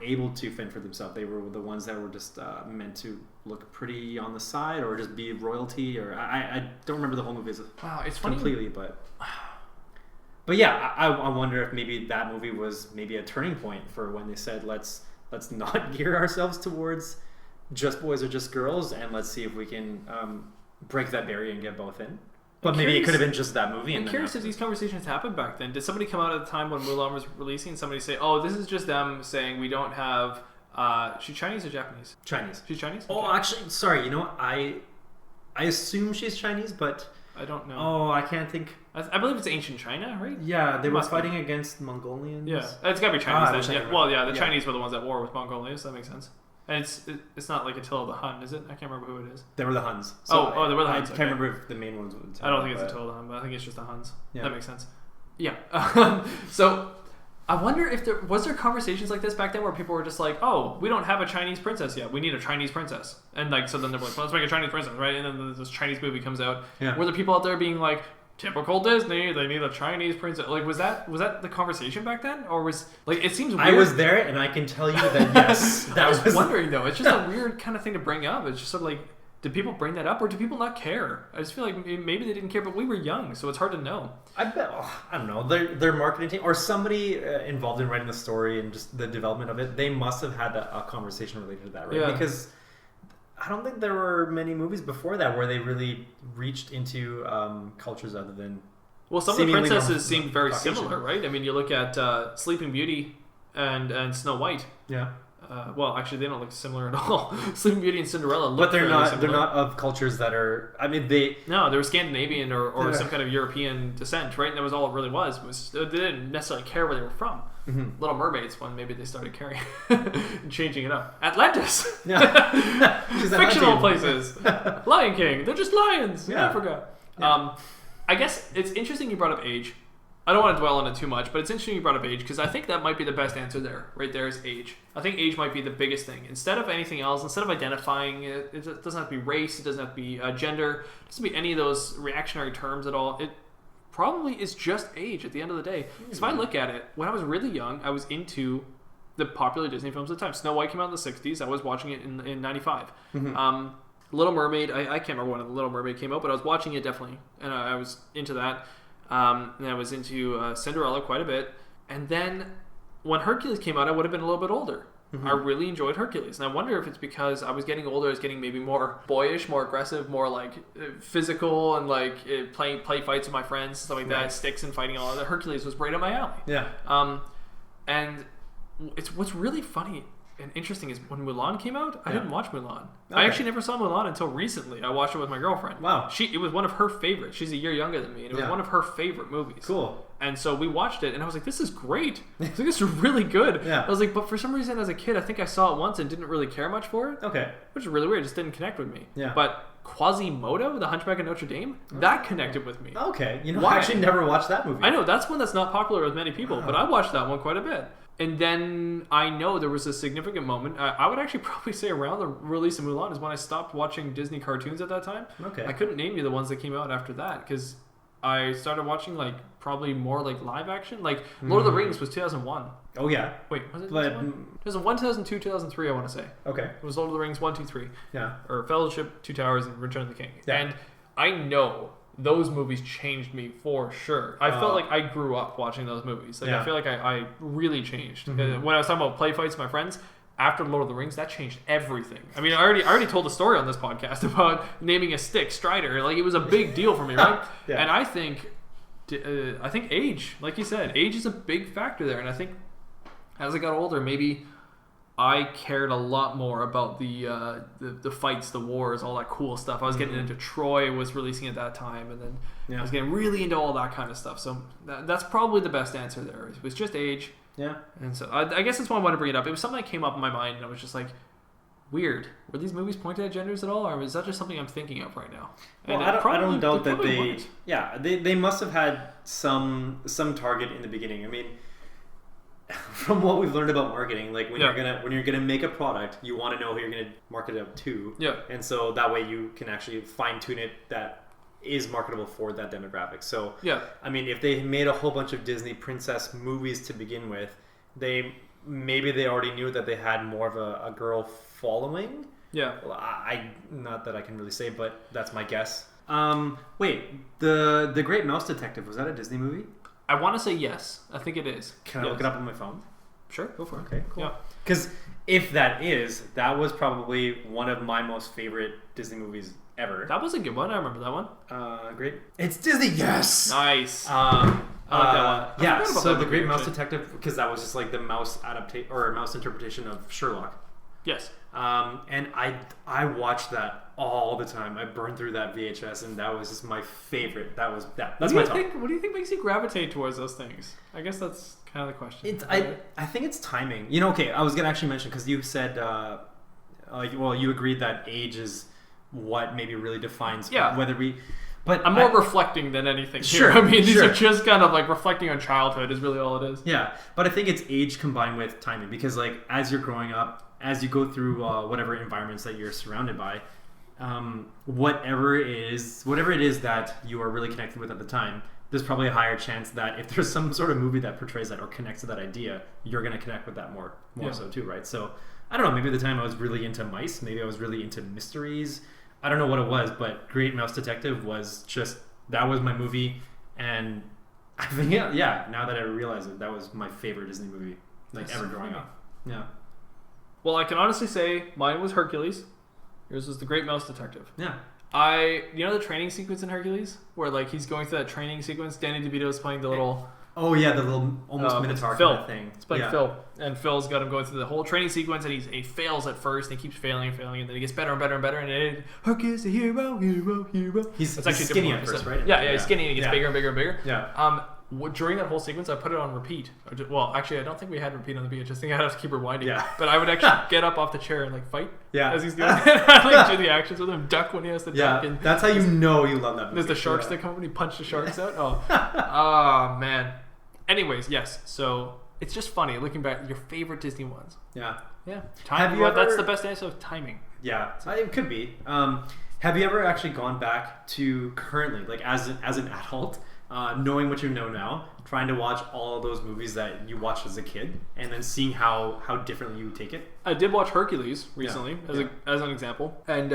able to fend for themselves. They were the ones that were just meant to look pretty on the side or just be royalty. Or I don't remember the whole movie it's completely, funny. But yeah, I wonder if maybe that movie was maybe a turning point for when they said let's not gear ourselves towards just boys or just girls, and let's see if we can break that barrier and get both in. But maybe it could have been just that movie. I'm curious if these conversations happened back then. Did somebody come out at the time when Mulan was releasing and somebody say, oh, this is just them saying we don't have... she's Chinese or Japanese? Chinese. She's Chinese? Oh, okay. Actually, sorry. You know what? I assume she's Chinese, but... I don't know. Oh, I can't think... I believe it's ancient China, right? Yeah, they were fighting against Mongolians. Yeah, it's got to be Chinese then. Yeah. Well, yeah, the yeah. Chinese were the ones at war with Mongolia, so that makes sense. And it's not like Attila the Hun, is it? I can't remember who it is. They were the Huns. So they were the Huns. I can't remember if the main ones were I don't think it's Attila the Hun, but I think it's just the Huns. Yeah. That makes sense. Yeah. So I wonder if there conversations like this back then where people were just like, oh, we don't have a Chinese princess yet. We need a Chinese princess. And like, so then they're like, well, let's make a Chinese princess, right? And then this Chinese movie comes out. Yeah. Were there people out there being like, typical Disney, they need a Chinese princess? Like, was that the conversation back then? Or was, like, it seems weird. I was there, and I can tell you that, yes. I was wondering, though. It's just a weird kind of thing to bring up. It's just sort of like, did people bring that up, or do people not care? I just feel like maybe they didn't care, but we were young, so it's hard to know. I bet, I don't know, their marketing team, or somebody involved in writing the story and just the development of it, they must have had a conversation related to that, right? Yeah. Because I don't think there were many movies before that where they really reached into cultures other than... Well, some of the princesses seemed very similar, right? I mean, you look at Sleeping Beauty and Snow White. Yeah. Well, actually, they don't look similar at all. Sleeping Beauty and Cinderella look But similar. they're not of cultures that are... I mean, they... No, they were Scandinavian or some kind of European descent, right? And that was all it really was they didn't necessarily care where they were from. Mm-hmm. Little Mermaids, when maybe they started caring and changing it up. Atlantis! Yeah. Fictional places. Lion King. They're just lions in Yeah. Africa. Yeah. I guess it's interesting you brought up age. I don't want to dwell on it too much, but it's interesting you brought up age because I think that might be the best answer there. Right there is age. I think age might be the biggest thing. Instead of anything else, instead of identifying it, it doesn't have to be race, it doesn't have to be gender, it doesn't be any of those reactionary terms at all. It probably is just age at the end of the day. Because if I look at it, when I was really young, I was into the popular Disney films at the time. Snow White came out in the 60s. I was watching it in 95. Mm-hmm. Little Mermaid, I can't remember when The Little Mermaid came out, but I was watching it definitely, and I was into that. And I was into Cinderella quite a bit. And then when Hercules came out, I would have been a little bit older. Mm-hmm. I really enjoyed Hercules. And I wonder if it's because I was getting older, I was getting maybe more boyish, more aggressive, more like physical, and like play fights with my friends, stuff like that, sticks and fighting, all that. Hercules was right up my alley. Yeah. And it's what's really funny and interesting is when Mulan came out, I didn't watch Mulan. Okay. I actually never saw Mulan until recently. I watched it with my girlfriend. Wow. It was one of her favorites. She's a year younger than me, and it was one of her favorite movies. Cool. And so we watched it, and I was like, this is great. I was like, this is really good. Yeah. I was like, but for some reason as a kid, I think I saw it once and didn't really care much for it. Okay. Which is really weird. It just didn't connect with me. Yeah. But Quasimodo, The Hunchback of Notre Dame, that connected with me. Okay. You know, I actually never watched that movie. I know, that's one that's not popular with many people, but I watched that one quite a bit. And then I know there was a significant moment. I would actually probably say around the release of Mulan is when I stopped watching Disney cartoons at that time. Okay. I couldn't name you the ones that came out after that because I started watching like probably more like live action. Like Lord of the Rings was 2001. Oh yeah. Wait, was it 2001? 2002, 2003 I want to say. Okay. It was Lord of the Rings 1, 2, 3. Yeah. Or Fellowship, Two Towers, and Return of the King. Yeah. And I know those movies changed me for sure. I felt like I grew up watching those movies. Like I feel like I really changed. Mm-hmm. When I was talking about play fights with my friends, after Lord of the Rings, that changed everything. I mean, I already told a story on this podcast about naming a stick Strider. Like it was a big deal for me, right? Yeah. And I think age, like you said, age is a big factor there. And I think as I got older, maybe I cared a lot more about the fights, the wars, all that cool stuff. I was getting into Troy was releasing at that time, and then I was getting really into all that kind of stuff. So that's probably the best answer there. It was just age. Yeah. And so I guess that's why I wanted to bring it up. It was something that came up in my mind, and I was just like, weird. Were these movies pointed at genders at all, or is that just something I'm thinking of right now? Well, I don't doubt that they must have had some target in the beginning. I mean, from what we've learned about marketing, like when you're gonna make a product, you want to know who you're gonna market it out to. Yeah. And so that way you can actually fine tune it that is marketable for that demographic. So yeah, I mean, if they made a whole bunch of Disney princess movies to begin with, maybe they already knew that they had more of a girl following. Yeah. Well, I not that I can really say, but that's my guess. Wait, the Great Mouse Detective, was that a Disney movie? I want to say yes. I think it is. Can I look it up on my phone? Sure, go for it. Okay, cool. Yeah. Because if that was probably one of my most favorite Disney movies ever. That was a good one. I remember that one. Great. It's Disney. Yes. Nice. I like that one. Yeah. So the Great Mouse Detective, because that was just like the mouse adaptation or mouse interpretation of Sherlock. Yes. And I watched that all the time. I burned through that VHS, and that was just my favorite. That's my top. What do you think makes you gravitate towards those things? I guess that's kind of the question. I think it's timing. Okay, I was gonna actually mention, because you said, you agreed that age is what maybe really defines whether we. But I'm more reflecting than anything. Sure. Here. I mean, these are just kind of like reflecting on childhood is really all it is. Yeah, but I think it's age combined with timing, because like as you're growing up, as you go through whatever environments that you're surrounded by, whatever it is that you are really connected with at the time, there's probably a higher chance that if there's some sort of movie that portrays that or connects to that idea, you're going to connect with that more so too, right? So I don't know, maybe at the time I was really into mice, maybe I was really into mysteries. I don't know what it was, but Great Mouse Detective was just, that was my movie, and I think now that I realize it, that was my favorite Disney movie ever growing up. Yeah. Well, I can honestly say mine was Hercules. Yours was The Great Mouse Detective. Yeah. You know the training sequence in Hercules? Where like he's going through that training sequence, Danny DeVito's playing the little... Oh yeah, the little almost Minotaur Phil. kind of thing. It's playing Phil. And Phil's got him going through the whole training sequence, and he fails at first, and he keeps failing, and then he gets better and better and better, and then Hercules, the hero. He's skinny at first, right? Yeah, he's skinny, and he gets bigger and bigger and bigger. Yeah. During that whole sequence, I put it on repeat. Well, actually, I don't think we had repeat on the VHS. I think I had to keep rewinding. Yeah. But I would actually get up off the chair and like fight. Yeah. As he's doing it. I do the actions with him, duck when he has to duck. Yeah. And that's how you know you love that movie. There's the sharks that come up and he punched the sharks out. Oh man. Anyways, yes. So it's just funny looking back. Your favorite Disney ones. Yeah. Yeah. That's the best answer of timing. Yeah. It could be. Have you ever actually gone back to currently, like as an adult, knowing what you know now, trying to watch all of those movies that you watched as a kid, and then seeing how differently you take it? I did watch Hercules recently as an example, and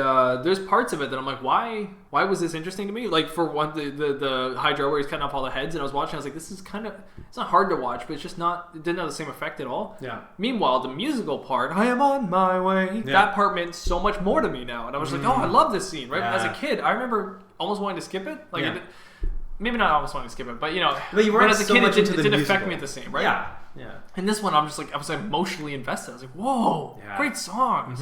there's parts of it that I'm like, why was this interesting to me? Like for one, the Hydra where he's cutting off all the heads, and I was watching, I was like, this is it's not hard to watch, but it's just not, it didn't have the same effect at all. Yeah. Meanwhile, the musical part, I am on my way, that part meant so much more to me now, and I was like, oh, I love this scene, right? Yeah. As a kid, I remember almost wanting to skip it, maybe not almost wanting to skip it, but but you weren't as a so kid, much it into the didn't musical. affect me the same, right? Yeah. Yeah. And this one, I was emotionally invested. I was like, whoa, great songs.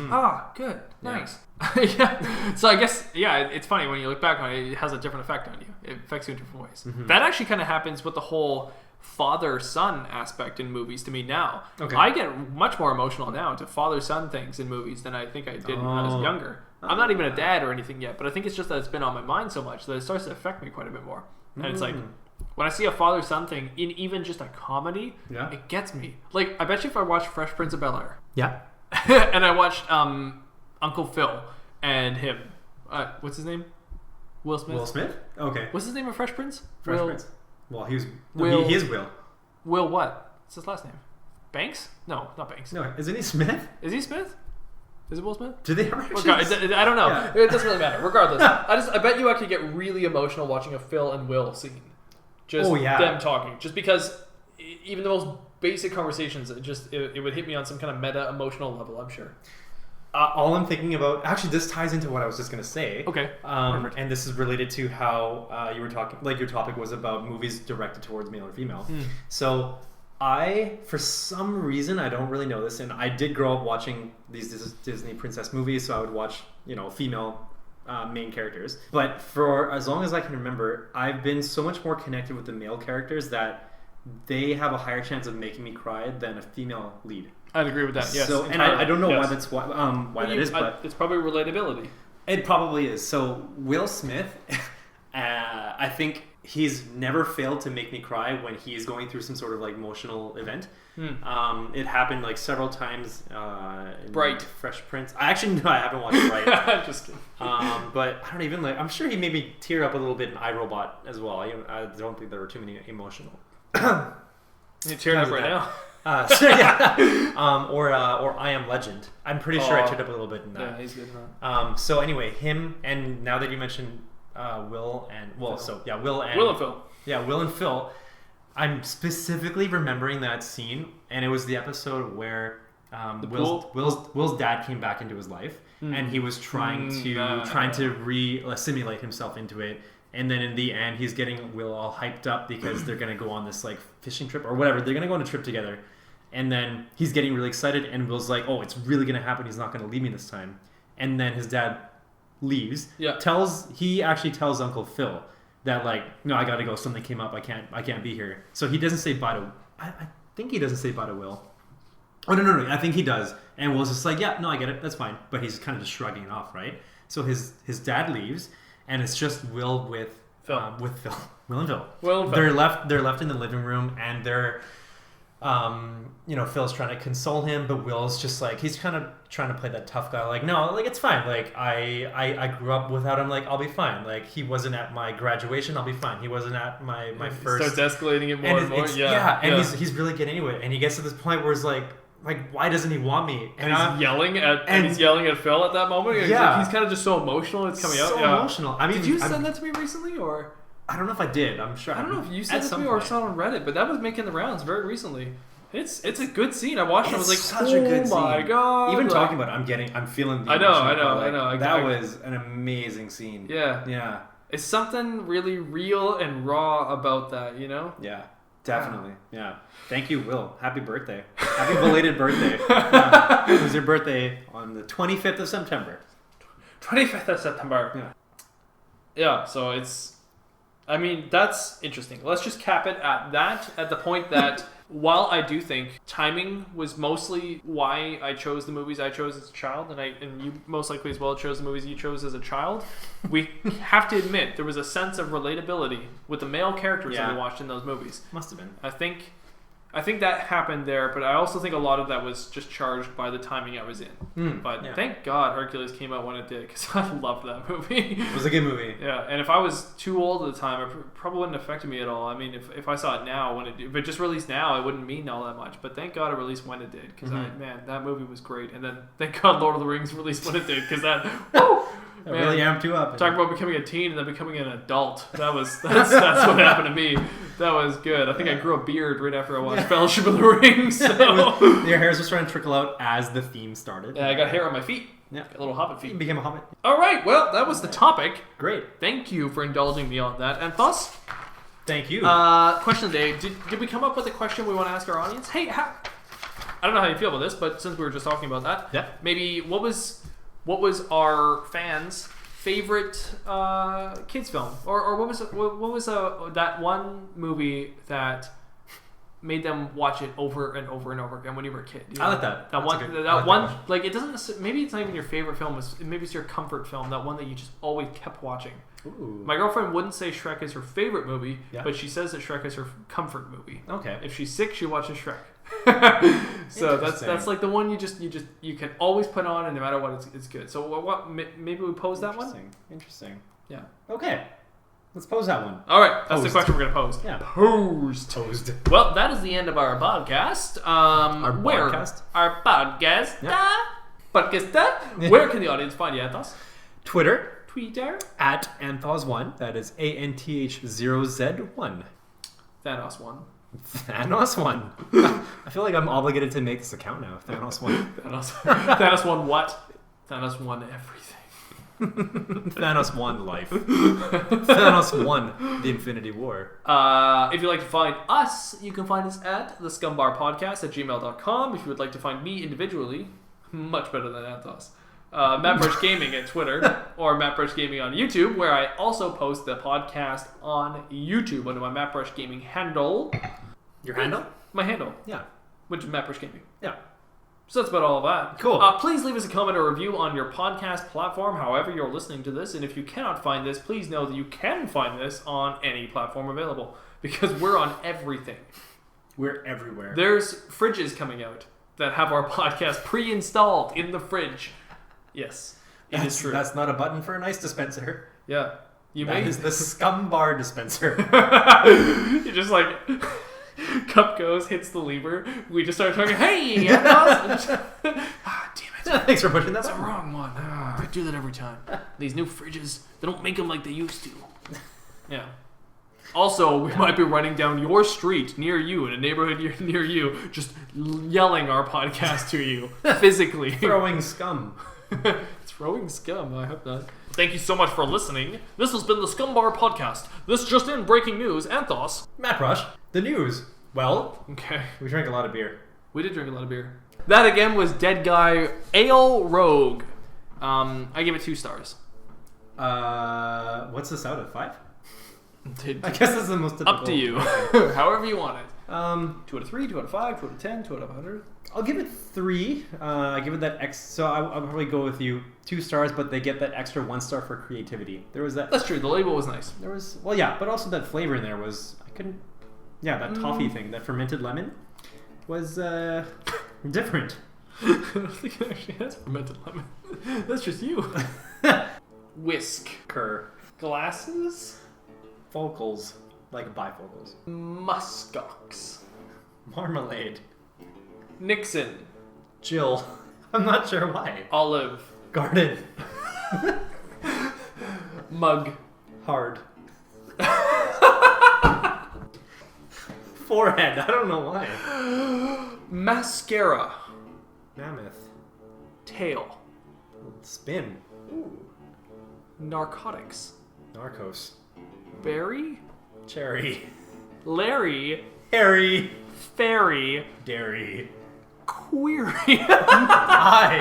Good, nice. Yeah. So I guess, it's funny when you look back on it, it has a different effect on you. It affects you in different ways. That actually kind of happens with the whole father-son aspect in movies to me now. Okay. I get much more emotional now to father-son things in movies than I think I did when I was younger. I'm not even a dad or anything yet, but I think it's just that it's been on my mind so much that it starts to affect me quite a bit more. And it's like, when I see a father-son thing in even just a comedy, it gets me. Like, I bet you if I watched Fresh Prince of Bel-Air, and I watched Uncle Phil and him, what's his name? Will Smith? Will Smith? Okay. What's his name of Fresh Prince? Fresh Prince. Well, he is Will. Will what? What's his last name? Banks? No, not Banks. No, isn't he Smith? Is he Smith? Is it Will Smith? Do they ever actually... I don't know. Yeah. It doesn't really matter. Regardless, I bet you I could get really emotional watching a Phil and Will scene. Just them talking. Just because even the most basic conversations, it would hit me on some kind of meta emotional level, I'm sure. All I'm thinking about... Actually, this ties into what I was just going to say. Okay. And this is related to how you were talking... Like, your topic was about movies directed towards male or female. So... For some reason, I don't really know this, and I did grow up watching these Disney princess movies, so I would watch, female main characters. But for as long as I can remember, I've been so much more connected with the male characters that they have a higher chance of making me cry than a female lead. I'd agree with that. Yes. So, and I don't know why that is, but it's probably relatability. It probably is. So Will Smith, I think he's never failed to make me cry when he's going through some sort of like emotional event. It happened like several times. In Bright. Fresh Prince. I haven't watched Bright. Just kidding. But I don't even like. I'm sure he made me tear up a little bit in iRobot as well. I don't think there were too many emotional. You're tearing up right now. Or I Am Legend. I'm pretty sure I teared up a little bit in that. Yeah, he's good in that. So anyway, him, and now that you mentioned Will and Will and Phil. Yeah, Will and Phil. I'm remembering that scene, and it was the episode where Will's dad came back into his life, and he was trying to re-assimilate himself into it. And then in the end, he's getting Will all hyped up because they're going to go on this like fishing trip or whatever. They're going to go on a trip together. And then he's getting really excited, and Will's like, oh, it's really going to happen. He's not going to leave me this time. And then his dad leaves. Yeah. He actually tells Uncle Phil that like, no, I got to go. Something came up. I can't be here. So he doesn't say bye to, I think he doesn't say bye to Will. Oh, no. I think he does. And Will's just like, yeah, no, I get it. That's fine. But he's kind of just shrugging it off, right? So his dad leaves. And it's just Will with Phil. Will and Phil. They're left in the living room, and they're, Phil's trying to console him, but Will's just like, he's kind of trying to play that tough guy. Like, no, like it's fine. Like I grew up without him. Like I'll be fine. Like he wasn't at my graduation. I'll be fine. He wasn't at my first. Starts escalating it more and more. And he's really getting into it. And he gets to this point where it's like, why doesn't he want me? And he's yelling at Phil at that moment. Yeah, he's kind of just so emotional. It's coming out. So emotional. I mean, did you send that to me recently, or I don't know if I did. I'm sure. I don't know if you sent it to me or saw it on Reddit, but that was making the rounds very recently. It's a good scene. I watched it. I was like, such a good scene. My god! Even talking about it, I'm feeling. The I know. That was an amazing scene. Yeah. It's something really real and raw about that, Yeah. Definitely. Yeah. Thank you, Will. Happy birthday. Happy belated birthday. Yeah. It was your birthday on the 25th of September. 25th of September. Yeah, so that's interesting. Let's just cap it at the point that while I do think timing was mostly why I chose the movies I chose as a child, and you most likely as well chose the movies you chose as a child, we have to admit there was a sense of relatability with the male characters that we watched in those movies. Must have been. I think that happened there, but I also think a lot of that was just charged by the timing I was in. Thank God Hercules came out when it did, because I loved that movie. It was a good movie. Yeah, and if I was too old at the time, it probably wouldn't have affected me at all. I mean, if I saw it now, if it just released now, it wouldn't mean all that much. But thank God it released when it did, because that movie was great. And then thank God Lord of the Rings released when it did, because that really amped you up. Talk about becoming a teen and then becoming an adult. That's what happened to me. That was good. I think I grew a beard right after I watched Fellowship of the Ring. So. Your hair was just trying to trickle out as the theme started. Yeah, I got hair on my feet. Yeah, got little hobbit feet. You became a hobbit. All right. Well, that was the topic. Great. Thank you for indulging me on that. And thus, thank you. Question of the day. Did we come up with a question we want to ask our audience? Hey, I don't know how you feel about this, but since we were just talking about that, maybe what was our fans' favorite kids film, or what was that one movie that made them watch it over and over and over again when you were a kid? I like that. Like it doesn't. Maybe it's not even your favorite film. Maybe it's your comfort film. That one that you just always kept watching. Ooh. My girlfriend wouldn't say Shrek is her favorite movie, but she says that Shrek is her comfort movie. Okay. If she's sick, she watches Shrek. So that's like the one you can always put on, and no matter what, it's good. So what maybe we pose that one. Interesting. Yeah. Okay. Let's pose that one. All right, that's the question we're gonna pose. Yeah. Posed. Well, that is the end of our podcast. Our podcast. Where can the audience find you, Anth0z? Twitter at Anth0z1. That is ANTH0Z1. Thanos1. Thanos1. I feel like I'm obligated to make this account now. Thanos1. Thanos1 what? Thanos1 everything. Thanos won life. Thanos won the Infinity War. If you'd like to find us, you can find us at the Scumm Bar Podcast at gmail.com. If you would like to find me individually, much better than Anth0z. Mattbrush Gaming at Twitter or Mattbrush Gaming on YouTube, where I also post the podcast on YouTube under my Mattbrush Gaming handle. Your handle? My handle, Yeah. which is Mattbrush Gaming. Yeah. So that's about all of that. Cool. Please leave us a comment or review on your podcast platform, however you're listening to this. And if you cannot find this, please know that you can find this on any platform available, because we're on everything. We're everywhere. There's fridges coming out that have our podcast pre-installed in the fridge. Yes, it is true. That's not a button for an ice dispenser. Yeah. That is the Scumm Bar dispenser. You just like... Cup goes, hits the lever. We just start talking, hey, Anth0z! Damn it. Thanks for pushing that That's the button. wrong one. I do that every time. These new fridges, they don't make them like they used to. Yeah. Also, we might be running down your street near you, in a neighborhood near you, just yelling our podcast to you, physically. Throwing scum. Throwing scum, I hope not. Thank you so much for listening. This has been the Scumm Bar Podcast. This just in, breaking news, Anth0z. Mattbrush, the news. Well, Okay. we drank a lot of beer. We did drink a lot of beer. That again was Dead Guy Ale Rogue. I give it 2 stars. What's this out of 5? I guess this is the most typical. Up to you. However you want it. 2 out of 3, 2 out of 5, 2 out of 10, 2 out of 100. I'll give it 3. I give it that X. So I'll probably go with you. 2 stars, but they get that extra 1 star for creativity. There was that. That's true. The label was nice. There was but also that flavor in there was that toffee thing, that fermented lemon, was different. I don't think it actually has fermented lemon. That's just you. Whisk. Cur. Glasses. Focals, like bifocals. Muskox. Marmalade. Nixon. Jill. I'm not sure why. Olive. Garden. Mug. Hard. Forehead. I don't know why. Mascara. Mammoth. Tail. Spin. Ooh. Narcotics. Narcos. Berry. Cherry. Larry. Harry. Fairy. Dairy. Query. Hi.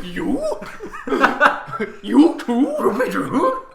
You? You too?